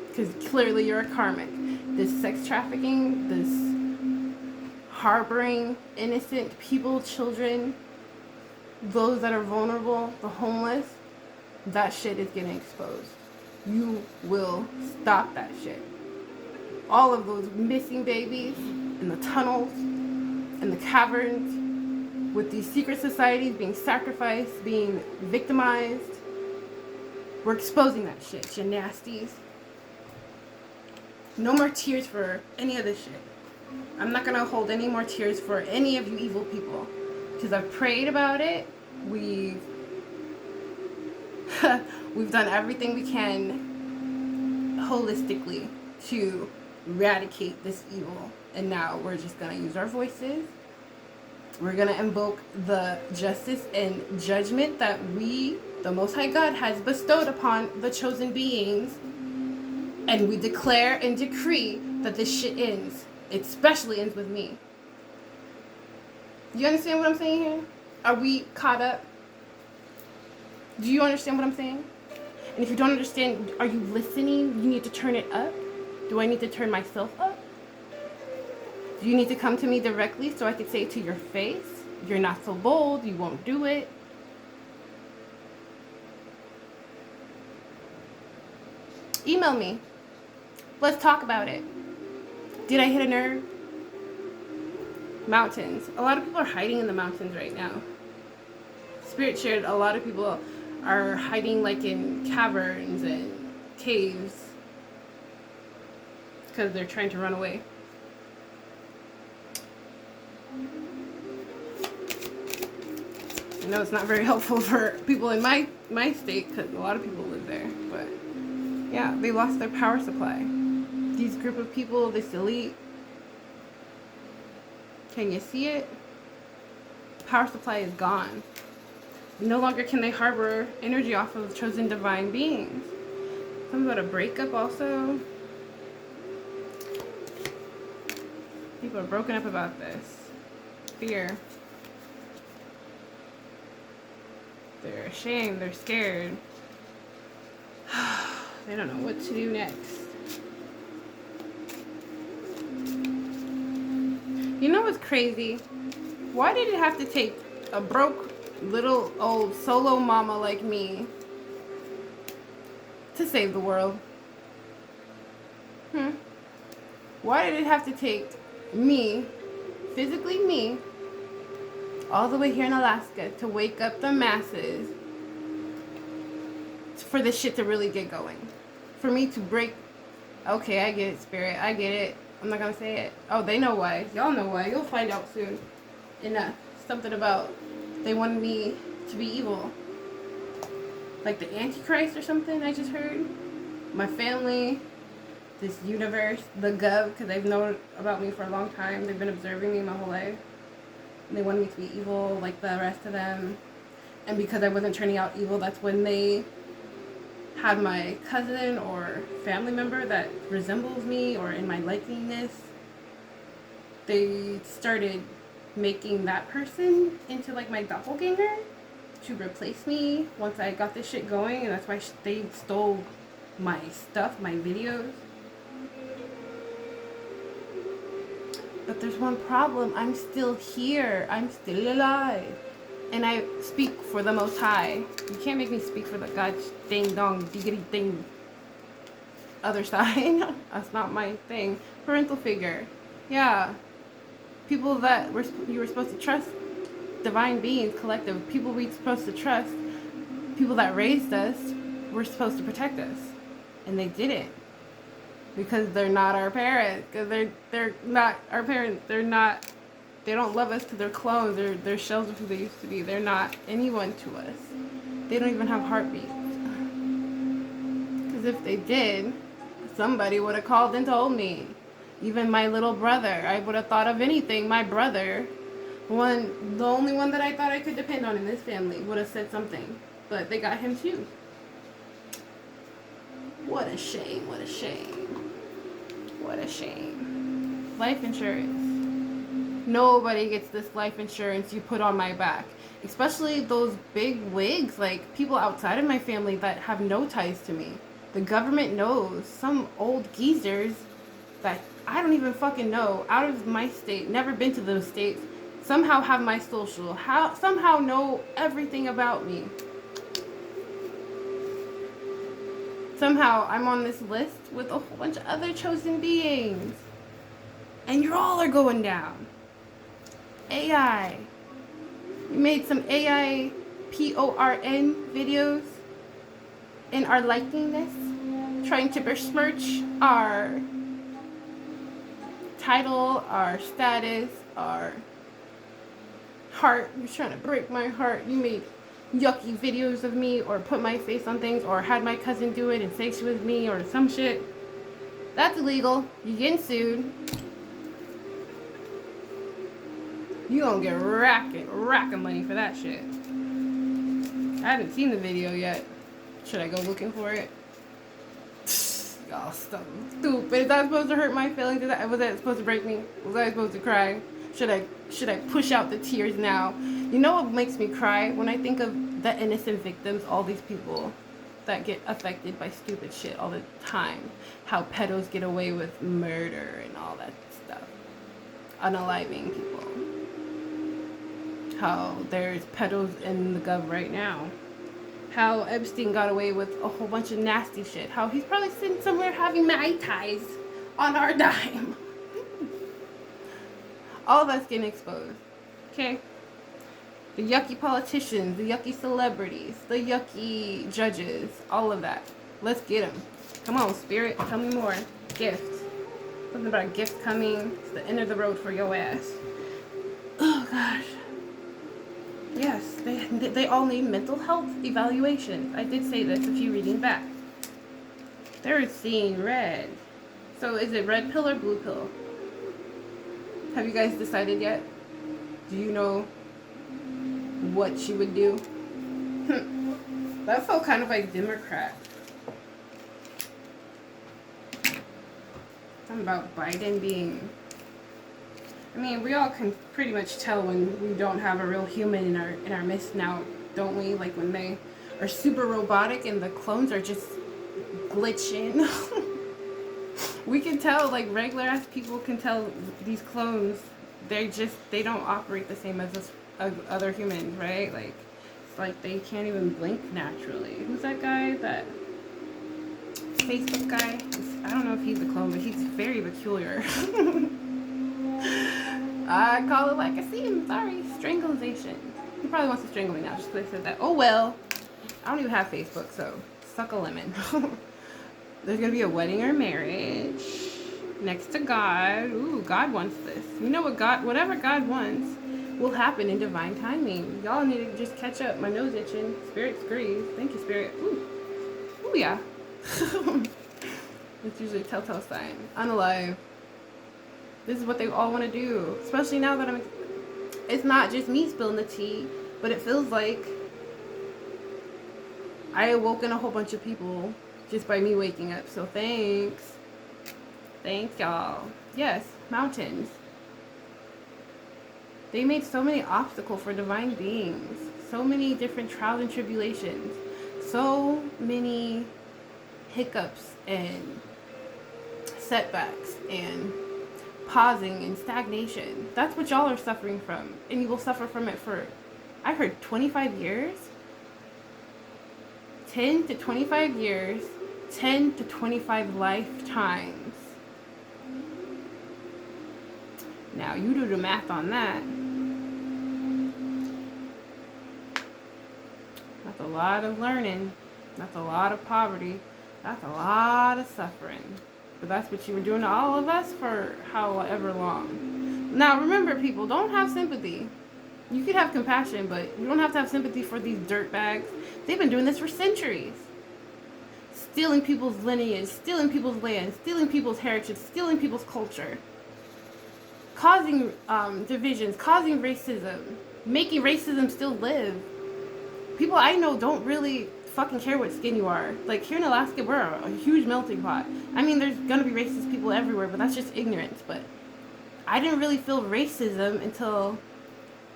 Because clearly you're a karmic. This sex trafficking, this harboring innocent people, children, those that are vulnerable, the homeless, that shit is getting exposed. You will stop that shit. All of those missing babies in the tunnels, in the caverns, with these secret societies being sacrificed, being victimized. We're exposing that shit, you nasties. No more tears for any of this shit. I'm not gonna hold any more tears for any of you evil people. Because I've prayed about it. We've done everything we can holistically to eradicate this evil. And now we're just gonna use our voices. We're gonna invoke the justice and judgment that we, the Most High God, has bestowed upon the chosen beings. And we declare and decree that this shit ends. It especially ends with me. You understand what I'm saying here? Are we caught up? Do you understand what I'm saying? And if you don't understand, are you listening? You need to turn it up. Do I need to turn myself up? Do you need to come to me directly so I can say it to your face? You're not so bold. You won't do it. Email me. Let's talk about it. Did I hit a nerve? Mountains. A lot of people are hiding in the mountains right now. Spirit shared a lot of people are hiding like in caverns and caves because they're trying to run away. I know it's not very helpful for people in my state because a lot of people live there, but yeah, they lost their power supply. These group of people, this elite, can you see it? Power supply is gone. No longer can they harbor energy off of chosen divine beings. Something about a breakup also. People are broken up about this. Fear. They're ashamed, they're scared. They don't know what to do next. You know what's crazy? Why did it have to take a broke little old solo mama like me to save the world? Why did it have to take me, physically me, all the way here in Alaska to wake up the masses for this shit to really get going? For me to break, okay, I get it, Spirit, I get it. I'm not gonna say it. Oh, they know why. Y'all know why. You'll find out soon. Enough. Something about they wanted me to be evil. Like the Antichrist or something, I just heard. My family, this universe, the gov, because they've known about me for a long time. They've been observing me my whole life. And they wanted me to be evil like the rest of them. And because I wasn't turning out evil, that's when they had my cousin or family member that resembles me or in my likeness. They started making that person into like my doppelganger to replace me once I got this shit going, and that's why they stole my stuff, my videos. But there's one problem. I'm still here. I'm still alive. And I speak for the Most High. You can't make me speak for the God ding dong diggity ding other side. That's not my thing. Parental figure. Yeah. People that you were supposed to trust. Divine beings, collective. People we're supposed to trust. People that raised us were supposed to protect us. And they didn't. Because they're not our parents. Because they're not our parents. They don't love us because they're clones. They're shells of who they used to be. They're not anyone to us. They don't even have heartbeats. Because if they did, somebody would have called and told me. Even my little brother. I would have thought of anything. My brother, the only one that I thought I could depend on in this family, would have said something. But they got him too. What a shame, what a shame. What a shame. Life insurance. Nobody gets this life insurance you put on my back. Especially those big wigs, like people outside of my family that have no ties to me. The government knows. Some old geezers that I don't even fucking know, out of my state, never been to those states, somehow have my social, somehow know everything about me. Somehow I'm on this list with a whole bunch of other chosen beings. And you all are going down. AI. We made some AI PORN videos in our likingness, trying to besmirch our title, our status, our heart. You're trying to break my heart. You made yucky videos of me or put my face on things or had my cousin do it and say she was me or some shit. That's illegal. You're getting sued. You gonna get racking money for that shit. I haven't seen the video yet. Should I go looking for it? Y'all stupid. Is that supposed to hurt my feelings? Was that supposed to break me? Was I supposed to cry? Should I push out the tears now? You know what makes me cry? When I think of the innocent victims, all these people that get affected by stupid shit all the time. How pedos get away with murder and all that stuff. Unaliving people. How there's pedos in the gov right now. How Epstein got away with a whole bunch of nasty shit. How he's probably sitting somewhere having Mai Tais on our dime. All of that's getting exposed. Okay? The yucky politicians, the yucky celebrities, the yucky judges, all of that. Let's get them. Come on, Spirit, tell me more. Gifts. Something about a gift coming. It's the end of the road for your ass. Oh, gosh. Yes, they all need mental health evaluations. I did say this a few readings back. They're seeing red. So is it red pill or blue pill? Have you guys decided yet? Do you know what she would do? That felt kind of like Democrat. Something about Biden being... I mean, we all can pretty much tell when we don't have a real human in our midst now, don't we? Like when they are super robotic and the clones are just glitching. We can tell, like regular ass people can tell these clones, they don't operate the same as us other humans, right? Like it's like they can't even blink naturally. Who's that guy? That Facebook guy? I don't know if he's a clone, but he's very peculiar. I call it like I see him. Sorry. Strangulation. He probably wants to strangle me now just because I said that. Oh well. I don't even have Facebook, so suck a lemon. There's going to be a wedding or marriage next to God. Ooh, God wants this. You know what whatever God wants will happen in divine timing. Y'all need to just catch up. My nose itching. Spirit screams. Thank you, Spirit. Ooh. Ooh, yeah. It's usually a telltale sign. Unalive. This is what they all want to do. Especially now that it's not just me spilling the tea, but it feels like I awoken a whole bunch of people just by me waking up. So thanks. Thanks, y'all. Yes, mountains. They made so many obstacles for divine beings. So many different trials and tribulations. So many hiccups and setbacks and pausing and stagnation. That's what y'all are suffering from. And you will suffer from it for, I heard 25 years. 10 to 25 years. 10 to 25 lifetimes. Now, you do the math on that. That's a lot of learning. That's a lot of poverty. That's a lot of suffering. But that's what you were doing to all of us for however long. Now, remember, people, don't have sympathy. You could have compassion, but you don't have to have sympathy for these dirtbags. They've been doing this for centuries. Stealing people's lineage, stealing people's land, stealing people's heritage, stealing people's culture. Causing divisions, causing racism, making racism still live. People I know don't really fucking care what skin you are. Like, here in Alaska, we're a huge melting pot. I mean, there's gonna be racist people everywhere, but that's just ignorance. But I didn't really feel racism until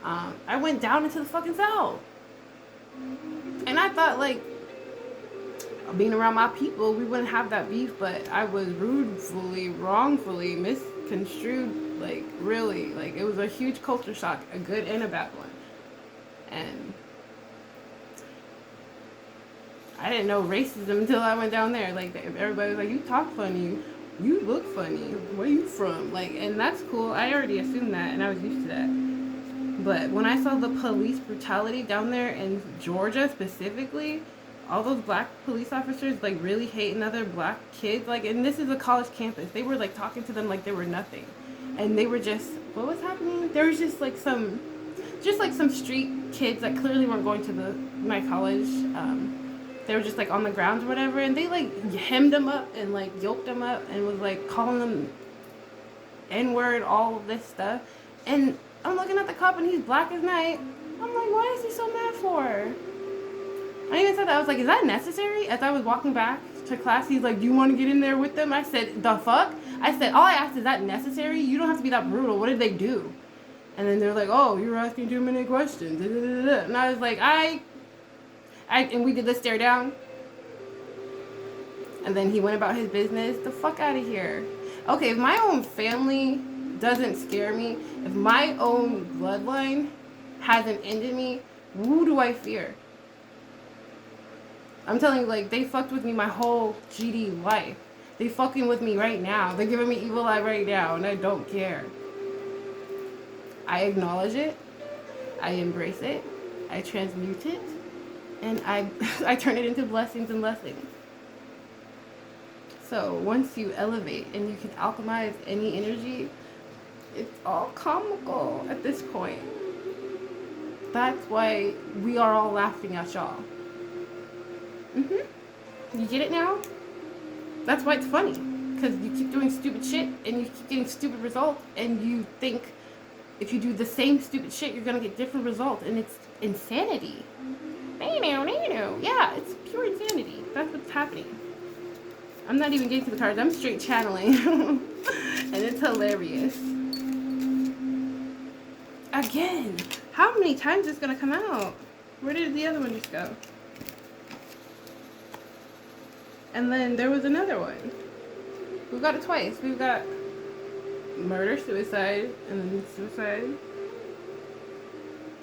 I went down into the fucking South. And I thought, like, being around my people, we wouldn't have that beef, but I was rudely, wrongfully misconstrued, like, really. Like, it was a huge culture shock, a good and a bad one. And I didn't know racism until I went down there. Like, everybody was like, you talk funny, you look funny, where you from? Like, and that's cool. I already assumed that, and I was used to that. But when I saw the police brutality down there in Georgia specifically, all those black police officers, like, really hating other black kids, like, and this is a college campus. They were, like, talking to them like they were nothing. And they were just, what was happening? There was just, like, some street kids that clearly weren't going to my college. They were just, like, on the grounds or whatever, and they, like, hemmed them up and, like, yoked them up and was, like, calling them N-word, all of this stuff. And I'm looking at the cop, and he's black as night. I'm like, why is he so mad for? I even said that. I was like, is that necessary? As I was walking back to class, he's like, do you want to get in there with them? I said, the fuck? I said, all I asked, is that necessary? You don't have to be that brutal. What did they do? And then they're like, oh, you're asking too many questions. And I was like, and we did the stare down. And then he went about his business. The fuck out of here. Okay, if my own family doesn't scare me, if my own bloodline hasn't ended me, who do I fear? I'm telling you, like, they fucked with me my whole GD life. They fucking with me right now. They're giving me evil eye right now, and I don't care. I acknowledge it. I embrace it. I transmute it. And I turn it into blessings and lessons. So once you elevate and you can alchemize any energy, it's all comical at this point. That's why we are all laughing at y'all. You get it now? That's why it's funny. Because you keep doing stupid shit and you keep getting stupid results, and you think if you do the same stupid shit, you're going to get different results, and it's insanity. Yeah, it's pure insanity. That's what's happening. I'm not even getting to the cards. I'm straight channeling. And it's hilarious. Again. How many times is it going to come out? Where did the other one just go? And then there was another one. We've got it twice. We've got murder, suicide, and then suicide.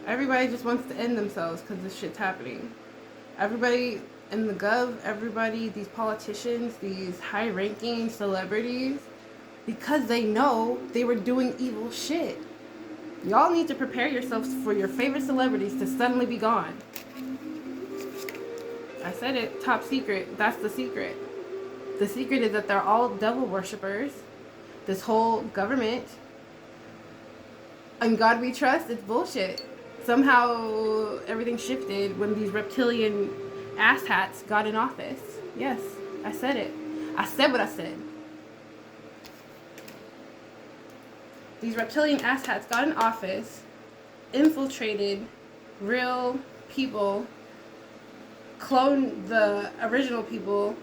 Everybody just wants to end themselves because this shit's happening. Everybody in the gov, everybody, these politicians, these high-ranking celebrities, because they know they were doing evil shit. Y'all need to prepare yourselves for your favorite celebrities to suddenly be gone. I said it, top secret. That's the secret. The secret is that they're all devil worshippers. This whole government and God we trust, it's bullshit. Somehow everything shifted when these reptilian asshats got in office. Yes, I said it. I said what I said. These reptilian asshats got in office, infiltrated real people, cloned the original people,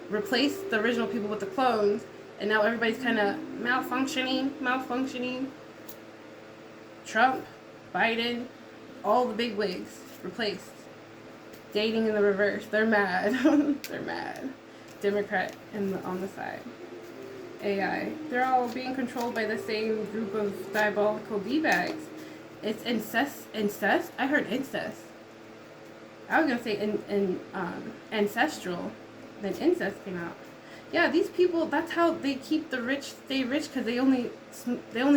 replaced the original people with the clones, and now everybody's kind of malfunctioning. Trump, Biden, all the big wigs replaced. Dating in the reverse. They're mad. They're mad. Democrat on the side. AI. They're all being controlled by the same group of diabolical D-bags. It's incest. I heard incest. I was going to say ancestral. Then incest came out. Yeah, these people, that's how they keep the rich stay rich, because they only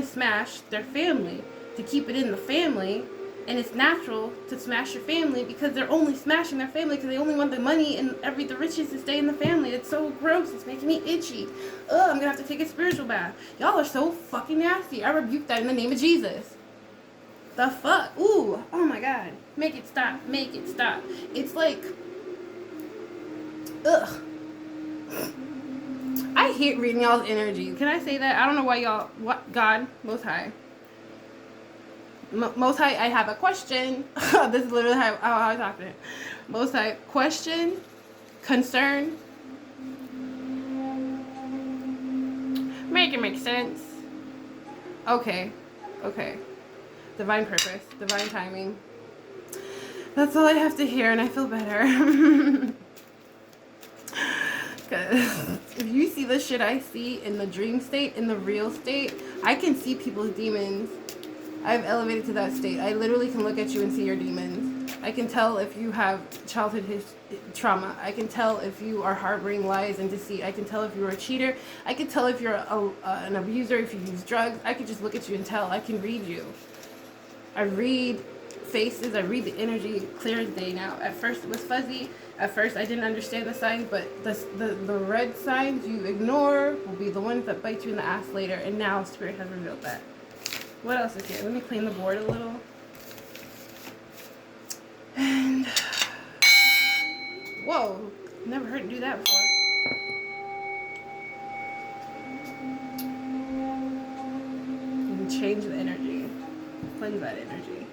smash their family to keep it in the family. And it's natural to smash your family because they're only smashing their family because they only want the money and the riches to stay in the family. It's so gross. It's making me itchy. Ugh, I'm going to have to take a spiritual bath. Y'all are so fucking nasty. I rebuke that in the name of Jesus. The fuck? Ooh, oh my God. Make it stop. Make it stop. It's like, ugh. I hate reading y'all's energy. Can I say that? I don't know why y'all, God, Most High. Most High, I have a question. This is literally how I talk to him. Most High, question, concern. Make it make sense. Okay. Divine purpose, divine timing. That's all I have to hear, and I feel better. Because if you see the shit I see in the dream state, in the real state, I can see people's demons. I've elevated to that state. I literally can look at you and see your demons. I can tell if you have childhood trauma. I can tell if you are harboring lies and deceit. I can tell if you're a cheater. I can tell if you're an abuser, if you use drugs. I can just look at you and tell. I can read you. I read faces. I read the energy clear as day now. At first it was fuzzy. At first I didn't understand the signs, but the red signs you ignore will be the ones that bite you in the ass later. And now Spirit has revealed that. What else is here? Let me clean the board a little. And whoa, never heard it do that before. And change the energy. Cleanse that energy.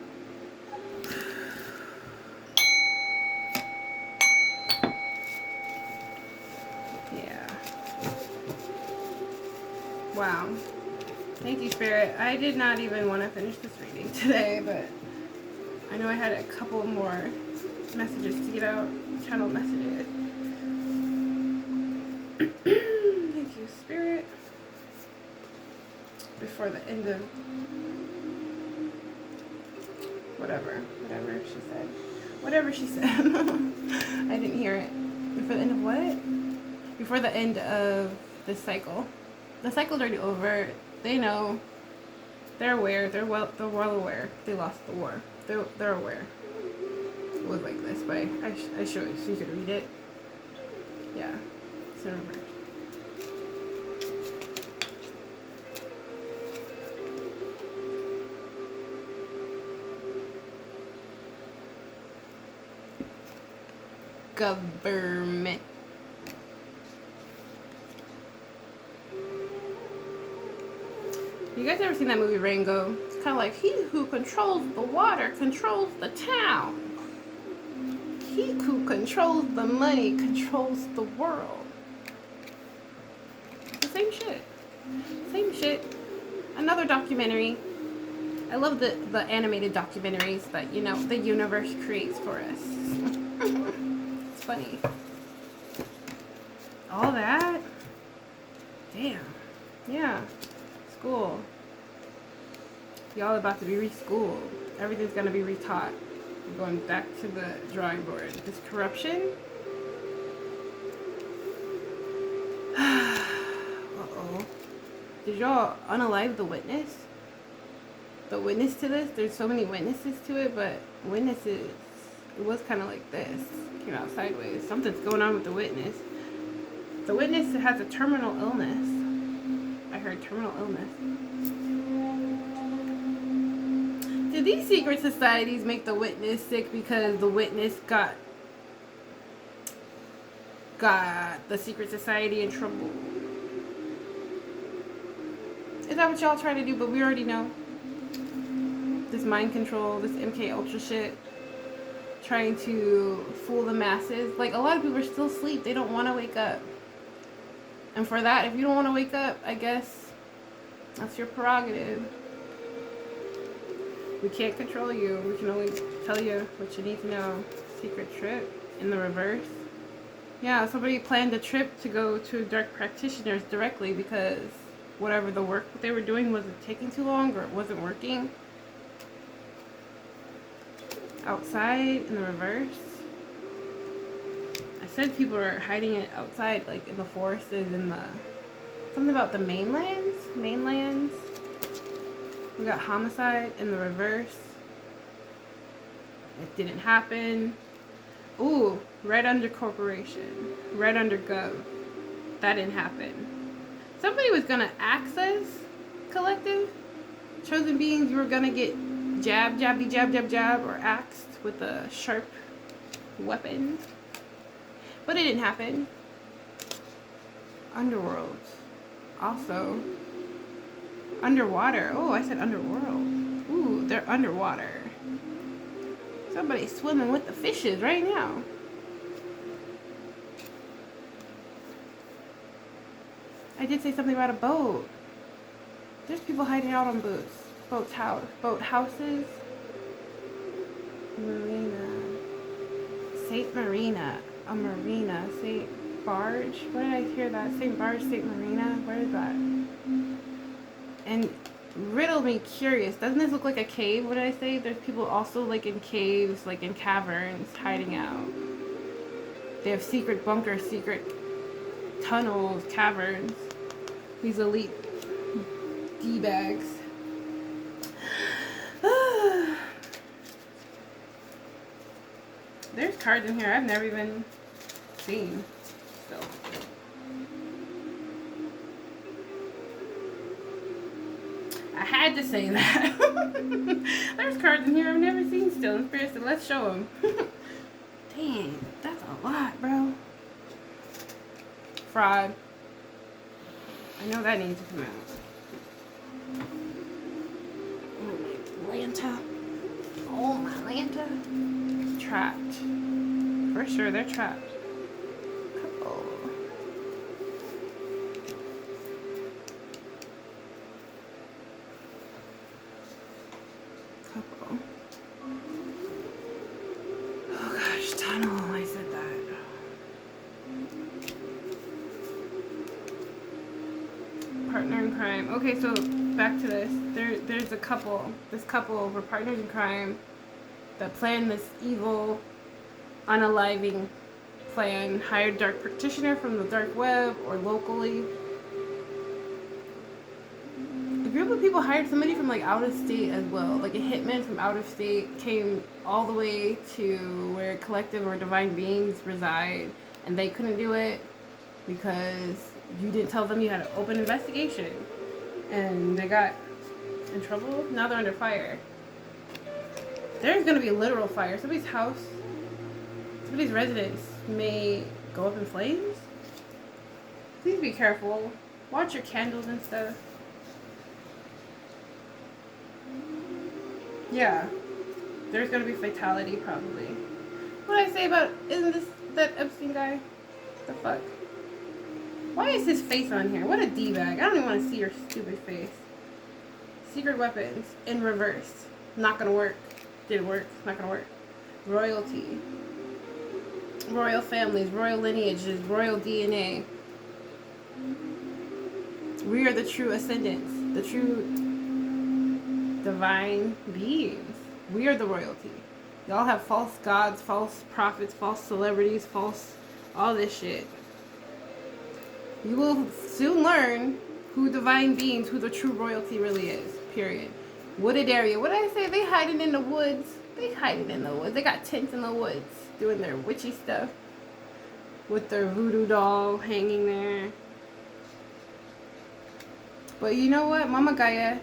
Yeah. Wow. Thank you, Spirit. I did not even want to finish this reading today, but I know I had a couple more messages to get out. Channel messages. Thank you, Spirit. Before the end of whatever she said. Whatever she said. I didn't hear it. Before the end of what? Before the end of this cycle. The cycle's already over. They know. They're aware. They're well aware. They lost the war. They're aware. It was like this, but I showed you so you could read it. Yeah. So remember. Government. You guys ever seen that movie Rango? It's kind of like, he who controls the water controls the town. He who controls the money controls the world. It's the same shit. Same shit. Another documentary. I love the animated documentaries that, you know, the universe creates for us. It's funny. All that? Damn. Yeah. School. Y'all about to be reschooled. Everything's gonna be retaught. We're going back to the drawing board. This corruption. Uh-oh. Did y'all unalive the witness? The witness to this? There's so many witnesses to it, but witnesses, it was kind of like this. Came out sideways. Something's going on with the witness. The witness has a terminal illness. I heard terminal illness. Did these secret societies make the witness sick because the witness got the secret society in trouble? Is that what y'all trying to do? But we already know. This mind control, this MK Ultra shit. Trying to fool the masses. Like, a lot of people are still asleep. They don't want to wake up. And for that, if you don't want to wake up, I guess that's your prerogative. We can't control you. We can only tell you what you need to know. Secret trip in the reverse. Yeah, somebody planned a trip to go to dark practitioners directly because whatever the work that they were doing wasn't taking too long or it wasn't working. Outside in the reverse. I said people are hiding it outside, like in the forests and the something about the mainlands. We got homicide in the reverse. It didn't happen. Ooh, red under corporation, red under gov. That didn't happen. Somebody was gonna access collective chosen beings. You were gonna get jab, or axed with a sharp weapon. But it didn't happen. Underworld. Also. Underwater. Oh, I said underworld. Ooh, they're underwater. Somebody's swimming with the fishes right now. I did say something about a boat. There's people hiding out on boats. Boat houses. Marina. Saint Marina. A marina. Saint Barge. Where did I hear that? Saint Barge, Saint Marina. Where is that? And riddle me curious. Doesn't this look like a cave? What did I say? There's people also like in caves, like in caverns, hiding out. They have secret bunkers, secret tunnels, caverns. These elite D-bags. There's cards in here I've never even seen. So. I had to say that. There's cards in here I've never seen still in spirit, so let's show them. Dang, that's a lot, bro. Fraud. I know that needs to come out. Oh, my Lanta. Oh, my Lanta. Trapped. For sure, they're trapped. Couple. Oh gosh, tunnel. I said that. Partner in crime. Okay, so back to this. There's a couple. This couple were partners in crime that planned this evil, unaliving plan. Hired dark practitioner from the dark web or locally. A group of people hired somebody from like out of state as well. Like a hitman from out of state came all the way to where collective or divine beings reside, and they couldn't do it because you didn't tell them you had an open investigation, and they got in trouble. Now they're under fire. There's gonna be literal fire. Somebody's house, somebody's residence may go up in flames. Please be careful. Watch your candles and stuff. Yeah, there's gonna be fatality probably. What did I say about, isn't this that Epstein guy? The fuck? Why is his face on here? What a D-bag. I don't even want to see your stupid face. Secret weapons in reverse. Not gonna work. Didn't work. Not gonna work. Royalty. Royal families, royal lineages, royal DNA. We are the true ascendants. The true divine beings. We are the royalty. Y'all have false gods, false prophets, false celebrities, false all this shit. You will soon learn who divine beings, who the true royalty really is. Period. Wooded area. What did I say? They hiding in the woods. They hiding in the woods. They got tents in the woods doing their witchy stuff with their voodoo doll hanging there. But you know what, Mama Gaia,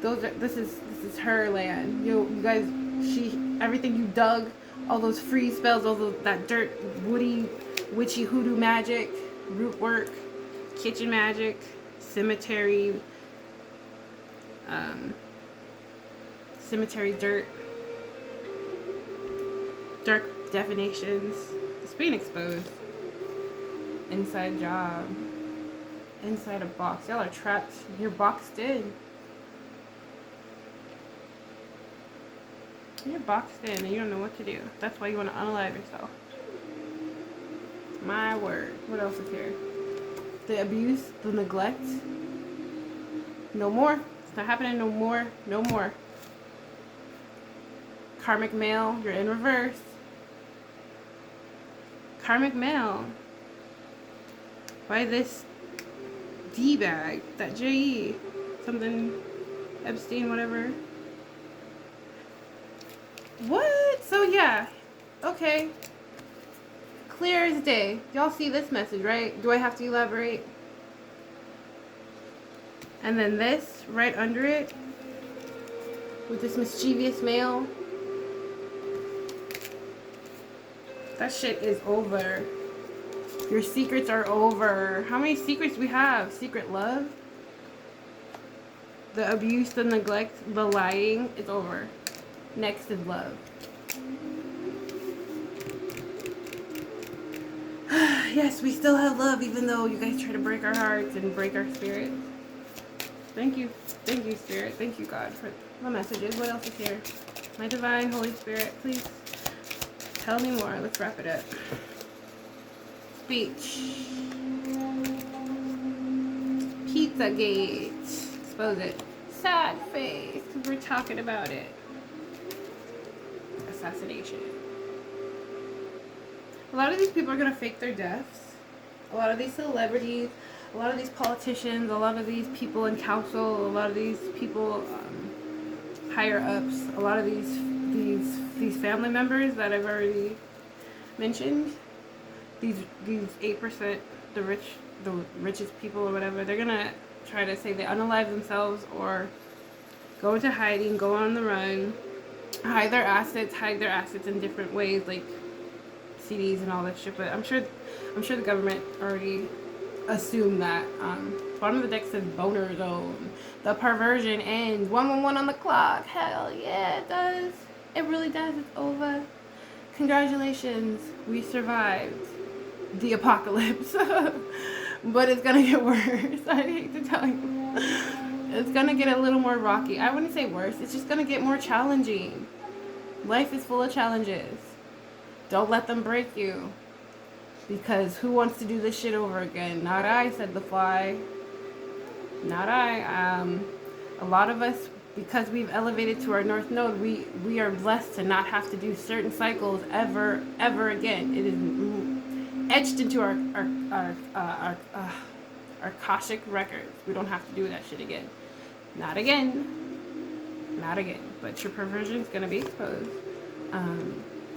this is her land. You guys, everything you dug, all those free spells, that dirt, woody, witchy hoodoo magic, root work, kitchen magic, cemetery dirt, dark definitions. It's being exposed. Inside job. Inside a box. Y'all are trapped. You're boxed in. You're boxed in and you don't know what to do. That's why you want to unalive yourself. My word. What else is here? The abuse, the neglect. No more. It's not happening no more. No more. Karmic mail. You're in reverse. Karmic mail. By this D-bag. That J.E. Something. Epstein, whatever. What? So yeah. Okay. Clear as day. Y'all see this message, right? Do I have to elaborate? And then this right under it with this mischievous male. That shit is over. Your secrets are over. How many secrets do we have? Secret love? The abuse, the neglect, the lying, it's over. Next is love. Yes, we still have love, even though you guys try to break our hearts and break our spirits. Thank you. Thank you, Spirit. Thank you, God, for the messages. What else is here? My divine Holy Spirit, please tell me more. Let's wrap it up. Speech. Pizzagate. Expose it. Sad face, because we're talking about it. Assassination. A lot of these people are going to fake their deaths. A lot of these celebrities, a lot of these politicians, a lot of these people in council, a lot of these people higher ups, a lot of these family members that I've already mentioned, these 8%, the richest people or whatever, they're going to try to say they unalive themselves or go into hiding, go on the run, hide their assets in different ways, like CDs and all that shit. But I'm sure the government already assumed that. Bottom of the deck says boner zone. The perversion ends. 111 on the clock. Hell yeah, it does. It really does. It's over. Congratulations, we survived the apocalypse. But it's gonna get worse. I hate to tell you. It's gonna get a little more rocky. I wouldn't say worse. It's just gonna get more challenging. Life is full of challenges. Don't let them break you. Because who wants to do this shit over again? Not I, said the fly. Not I. A lot of us, because we've elevated to our north node, we are blessed to not have to do certain cycles ever again. It is etched into our Akashic records. We don't have to do that shit again. Not again. Not again. But your perversion is going to be exposed.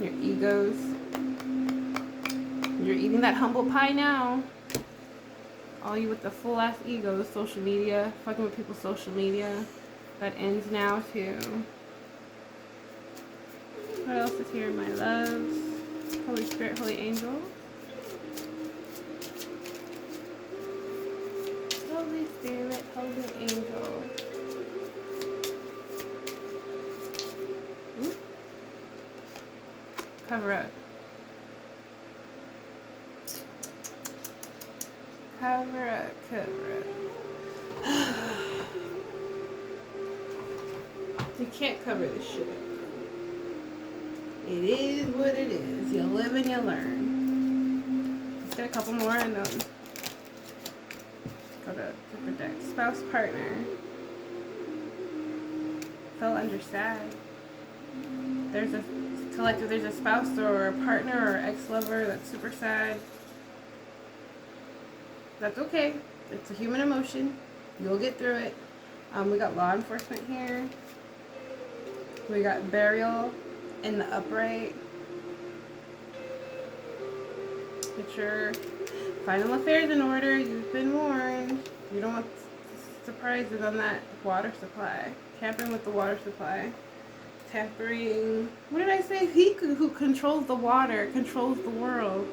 Your egos. You're eating that humble pie now. All you with the full ass egos, social media, fucking with people's social media. That ends now too. What else is here? My loves. Holy Spirit, Holy Angel. Holy Spirit, Holy Angel. Ooh. Cover up. Cover up, cover up. You can't cover this shit up. It is what it is. You live and you learn. Let's get a couple more and then go to different decks. Spouse, partner. Fell under sad. There's a collective, there's a spouse or a partner or ex-lover that's super sad. That's okay. It's a human emotion. You'll get through it. We got law enforcement here. We got burial in the upright. Get your final affairs in order. You've been warned. You don't want surprises on that water supply. Tampering with the water supply. Tampering. What did I say? He who controls the water controls the world.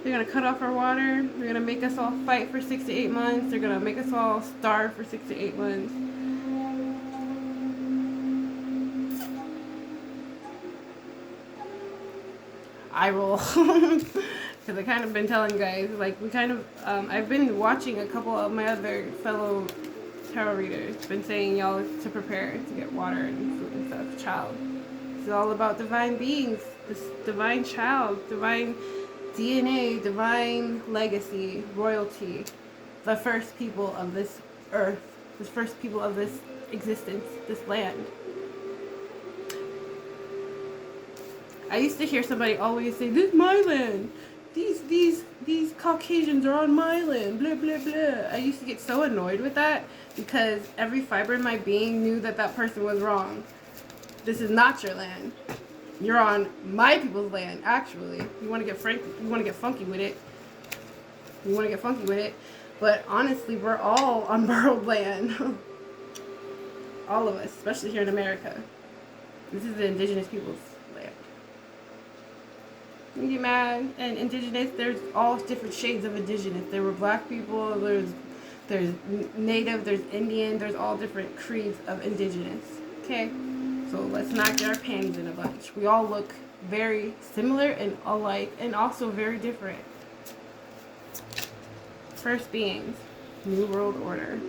They're going to cut off our water. They're going to make us all fight for 6 to 8 months. They're going to make us all starve for 6 to 8 months. I roll. Because I kind of been telling you guys, like, we kind of, I've been watching a couple of my other fellow tarot readers. Been saying y'all to prepare to get water and food and stuff. Child. It's all about divine beings. This divine child. Divine DNA, divine legacy, royalty, the first people of this earth, the first people of this existence, this land. I used to hear somebody always say, "This is my land. These Caucasians are on my land." Blah blah blah. I used to get so annoyed with that because every fiber in my being knew that that person was wrong. This is not your land. You're on my people's land, actually. You want to get funky with it. But honestly, we're all on borrowed land. All of us, especially here in America. This is the indigenous people's land. You get mad. And indigenous, there's all different shades of indigenous. There were black people, there's There's native, there's Indian, there's all different creeds of indigenous. Okay? So let's not get our panties in a bunch. We all look very similar and alike and also very different. First beings, New World Order.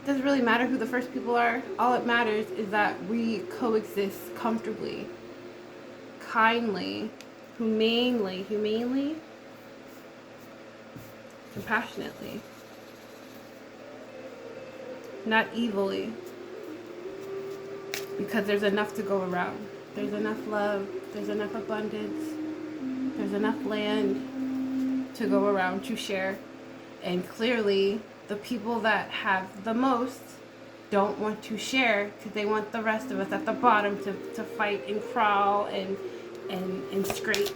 Doesn't really matter who the first people are. All it matters is that we coexist comfortably, kindly, humanely, compassionately, not evilly, because there's enough to go around. There's enough love, there's enough abundance, there's enough land to go around to share. And clearly, the people that have the most don't want to share because they want the rest of us at the bottom to fight and crawl and scrape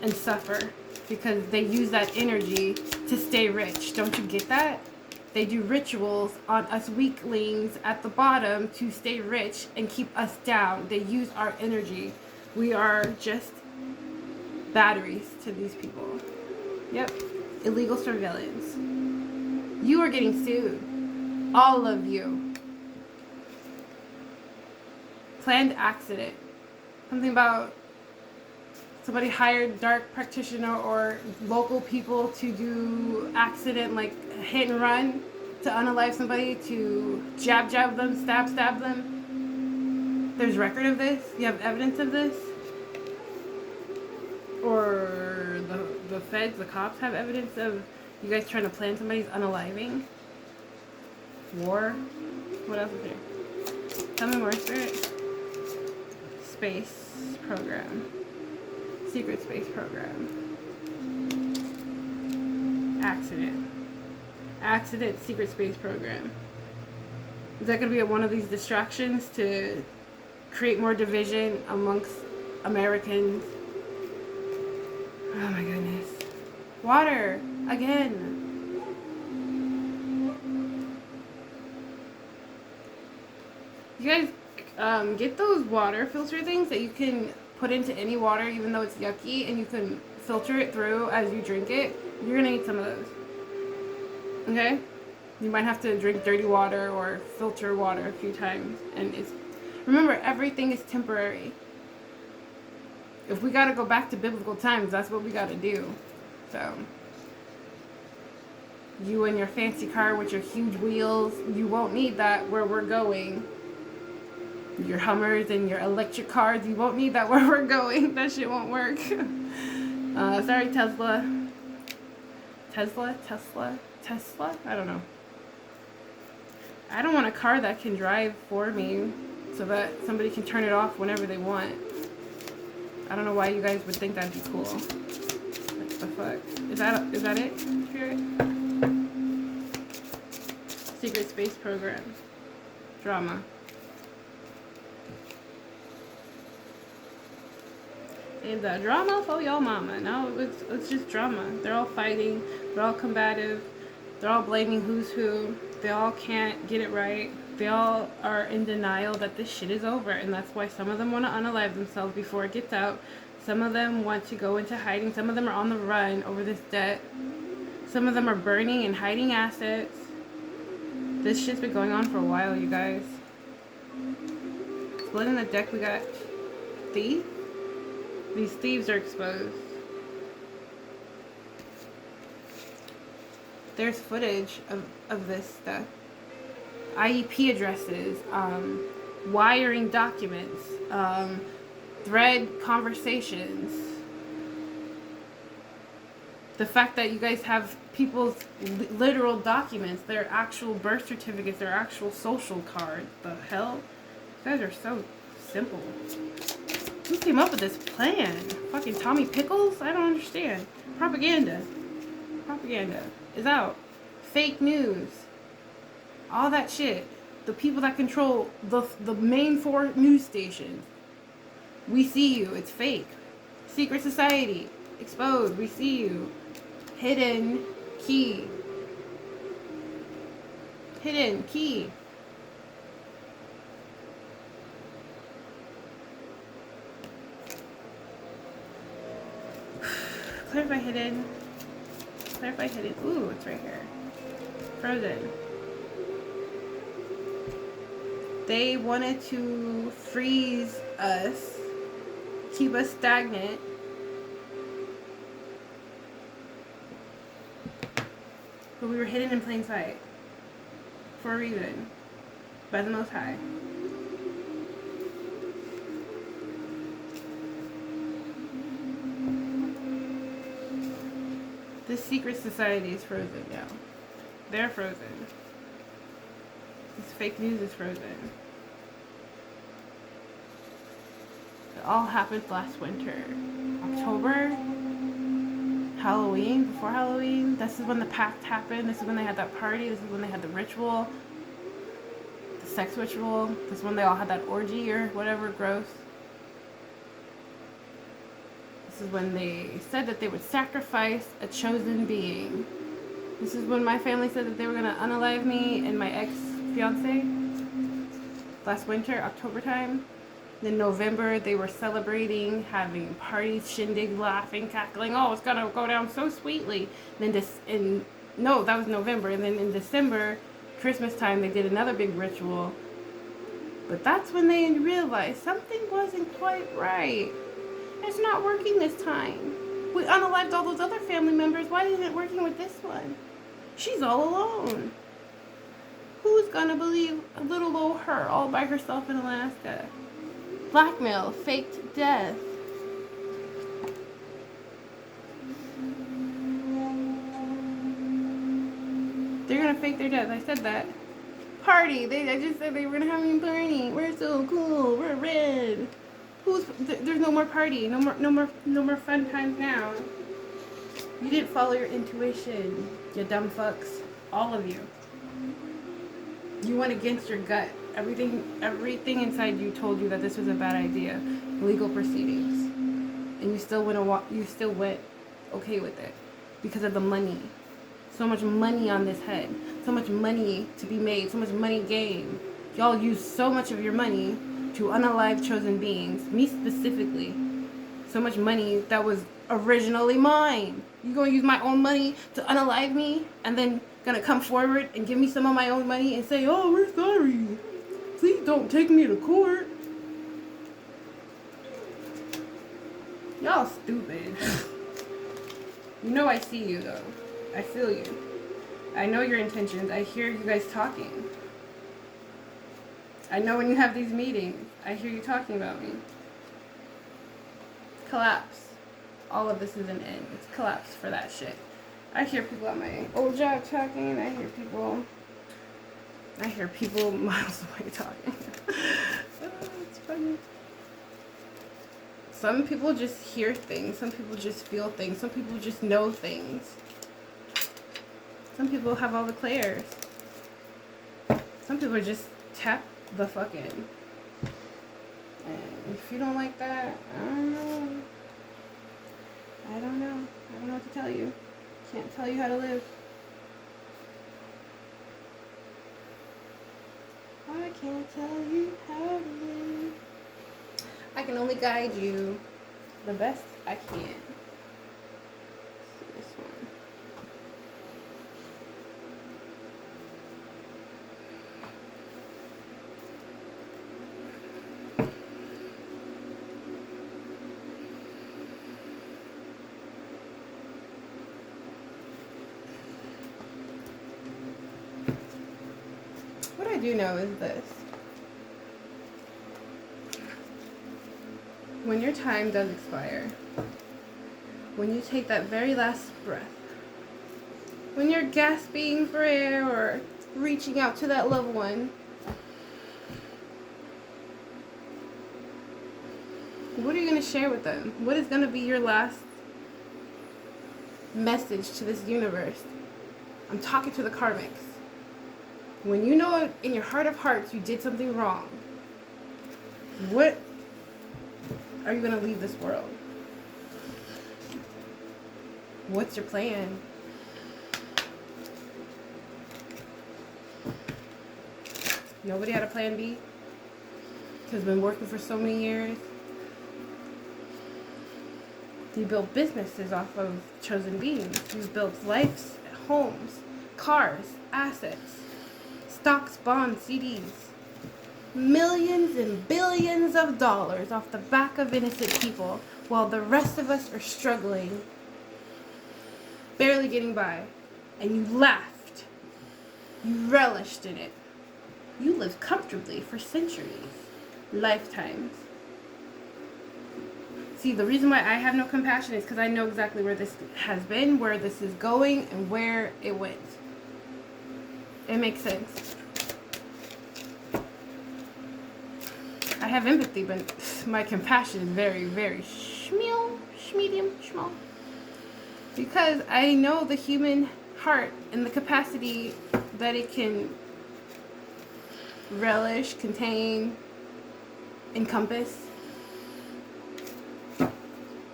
and suffer, because they use that energy to stay rich. Don't you get that? They do rituals on us weaklings at the bottom to stay rich and keep us down. They use our energy. We are just batteries to these people. Yep. Illegal surveillance. You are getting sued. All of you. Planned accident. Something about somebody hired dark practitioner or local people to do accident, like hit and run, to unalive somebody, to jab them, stab them. There's record of this? You have evidence of this? Or the feds, the cops have evidence of you guys trying to plan somebody's unaliving? War? What else is there? Tell me more, Spirit. Space program. Secret space program. Accident, secret space program. Is that going to be one of these distractions to create more division amongst Americans? Oh my goodness. Water! Again! You guys get those water filter things that you can put into any water even though it's yucky, and you can filter it through as you drink it. You're gonna need some of those. Okay? You might have to drink dirty water or filter water a few times. And remember, everything is temporary. If we gotta go back to biblical times, that's what we gotta do. So, you and your fancy car with your huge wheels, you won't need that where we're going. Your Hummers and your electric cars, you won't need that where we're going. That shit won't work. Sorry, Tesla. I don't know. I don't want a car that can drive for me so that somebody can turn it off whenever they want. I don't know why you guys would think that'd be cool. What the fuck? Is that it, Spirit? Secret space program. Drama. And the drama for your mama. No, it's just drama. They're all fighting. They're all combative. They're all blaming who's who. They all can't get it right. They all are in denial that this shit is over. And that's why some of them want to unalive themselves before it gets out. Some of them want to go into hiding. Some of them are on the run over this debt. Some of them are burning and hiding assets. This shit's been going on for a while, you guys. Splitting the deck, we got Thief. These thieves are exposed. There's footage of this stuff. IEP addresses, wiring documents, thread conversations. The fact that you guys have people's literal documents, their actual birth certificates, their actual social cards. The hell? You guys are so simple. Who came up with this plan? Fucking Tommy Pickles? I don't understand. Propaganda is out. Fake news. All that shit. The people that control the main 4 news stations. We see you. It's fake. Secret society. Exposed. We see you. Hidden key. Hidden key. Clarify hidden. Clarify hidden. Ooh, it's right here. Frozen. They wanted to freeze us, keep us stagnant. But we were hidden in plain sight. For a reason. By the Most High. This secret society is frozen now. They're frozen. This fake news is frozen. It all happened last winter. October? Halloween? Before Halloween? This is when the pact happened. This is when they had that party. This is when they had the ritual. The sex ritual. This is when they all had that orgy or whatever, gross. This is when they said that they would sacrifice a chosen being. This is when my family said that they were going to unalive me and my ex-fiance. Last winter, October time. Then November, they were celebrating, having parties, shindigs, laughing, cackling. Oh, it's going to go down so sweetly. And then no, that was November. And then in December, Christmas time, they did another big ritual. But that's when they realized something wasn't quite right. It's not working this time. We unalived all those other family members. Why isn't it working with this one? She's all alone. Who's gonna believe a little old her all by herself in Alaska? Blackmail, faked death. They're gonna fake their death. I said that. Party. I just said they were gonna have a party. We're so cool. We're red. There's no more party, no more fun times now. You didn't follow your intuition, you dumb fucks. All of you. You went against your gut. Everything inside you told you that this was a bad idea. Legal proceedings. And you still went okay with it. Because of the money. So much money on this head. So much money to be made. So much money gained. Y'all use so much of your money to unalive chosen beings, me specifically. So much money that was originally mine. You gonna use my own money to unalive me and then gonna come forward and give me some of my own money and say, oh, we're sorry. Please don't take me to court. Y'all stupid. You know I see you though. I feel you. I know your intentions. I hear you guys talking. I know when you have these meetings, I hear you talking about me. Collapse. All of this is an end. It's collapse for that shit. I hear people at my old job talking. I hear people miles away talking. It's funny. Some people just hear things. Some people just feel things. Some people just know things. Some people have all the clairs. Some people just tap the fuck in. And if you don't like that, I don't know. I don't know what to tell you. Can't tell you how to live. I can't tell you how to live. I can only guide you the best I can. This one. What I do know is this. When your time does expire, when you take that very last breath, when you're gasping for air or reaching out to that loved one, what are you going to share with them? What is going to be your last message to this universe? I'm talking to the karmics. When you know in your heart of hearts you did something wrong, what are you going to leave this world? What's your plan? Nobody had a plan B? Because it's been working for so many years. You build businesses off of chosen beings. You've built lives, homes, cars, assets, stocks, bonds, CDs. Millions and billions of dollars off the back of innocent people while the rest of us are struggling, barely getting by. And you laughed. You relished in it. You lived comfortably for centuries, lifetimes. See, the reason why I have no compassion is because I know exactly where this has been, where this is going, and where it went. It makes sense. I have empathy, but my compassion is very, very medium, small. Because I know the human heart and the capacity that it can relish, contain, encompass.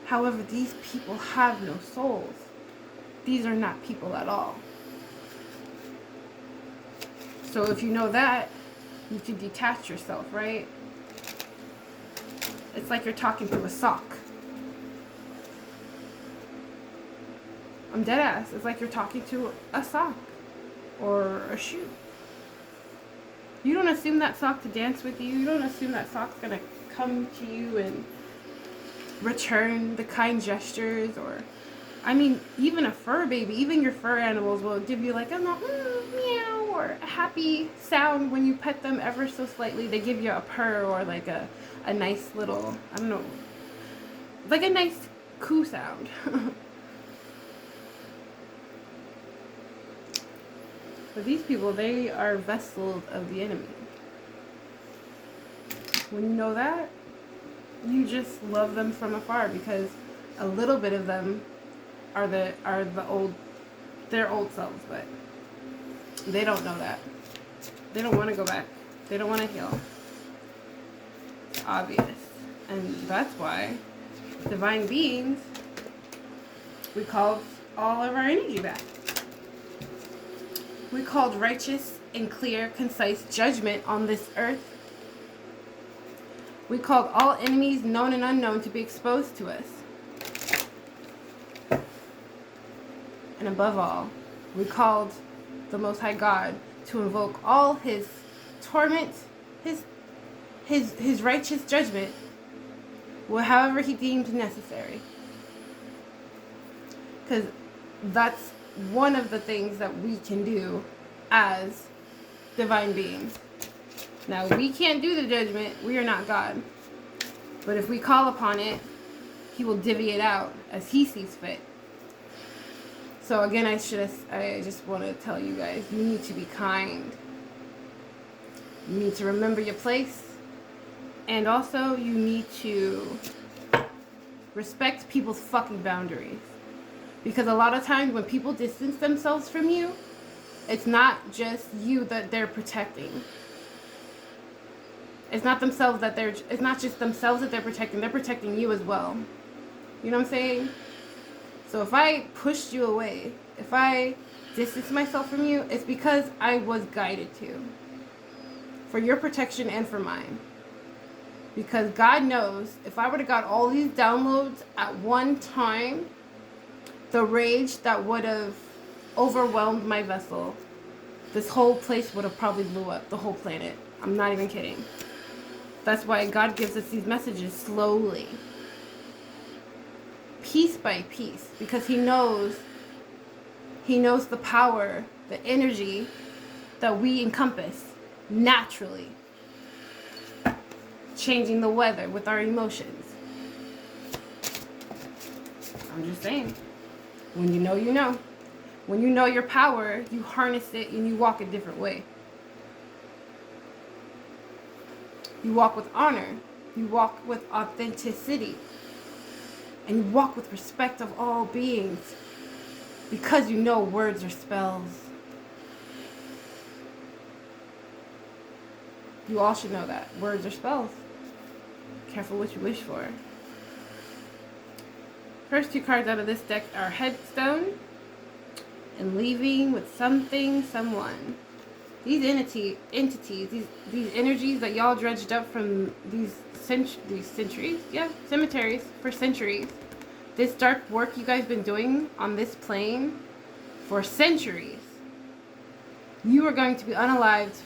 However, these people have no souls. These are not people at all. So if you know that, you can detach yourself, right? It's like you're talking to a sock. I'm dead ass. It's like you're talking to a sock or a shoe. You don't assume that sock to dance with you. You don't assume that sock's gonna come to you and return the kind gestures, or I mean, even a fur baby, even your fur animals will give you like a meow or a happy sound when you pet them ever so slightly. They give you a purr or like a nice little, I don't know, like a nice coo sound. But these people, they are vessels of the enemy. When you know that, you just love them from afar, because a little bit of them are the old, their old selves, but they don't know that. They don't want to go back. They don't want to heal. It's obvious. And that's why divine beings, we called all of our energy back. We called righteous and clear, concise judgment on this earth. We called all enemies, known and unknown, to be exposed to us. And above all, we called the Most High God to invoke all his torment, his righteous judgment, however he deemed necessary. Because that's one of the things that we can do as divine beings. Now, we can't do the judgment. We are not God. But if we call upon it, he will divvy it out as he sees fit. So again, I just want to tell you guys, you need to be kind. You need to remember your place. And also, you need to respect people's fucking boundaries. Because a lot of times when people distance themselves from you, it's not just you that they're protecting. It's not just themselves that they're protecting you as well. You know what I'm saying? So if I pushed you away, if I distance myself from you, it's because I was guided to. For your protection and for mine. Because God knows, if I would have got all these downloads at one time, the rage that would have overwhelmed my vessel, this whole place would have probably blew up, the whole planet. I'm not even kidding. That's why God gives us these messages slowly. Piece by piece. Because he knows the power, the energy that we encompass naturally. Changing the weather with our emotions. I'm just saying. When you know, you know. When you know your power, you harness it and you walk a different way. You walk with honor. You walk with authenticity. And you walk with respect of all beings. Because you know words are spells. You all should know that. Words are spells. Careful what you wish for. First two cards out of this deck are Headstone and Leaving with Something, Someone. These entities, these energies that y'all dredged up from these centuries, cemeteries for centuries, This dark work you guys been doing on this plane for centuries, you are going to be unalived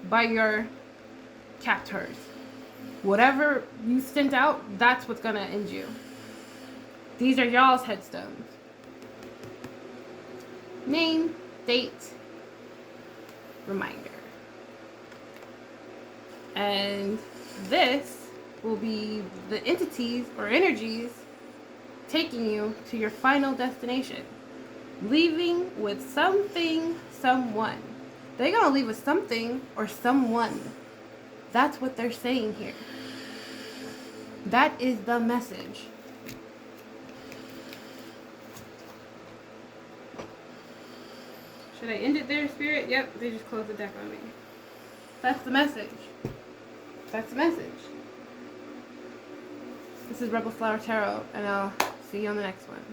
by your captors. Whatever you sent out, that's what's gonna end you. These are y'all's headstones. Name, date, reminder. And this will be the entities or energies taking you to your final destination. Leaving with something, someone. They're gonna leave with something or someone. That's what they're saying here. That is the message. Should I end it there, Spirit? Yep, they just closed the deck on me. That's the message. That's the message. This is Rebel Flower Tarot, and I'll see you on the next one.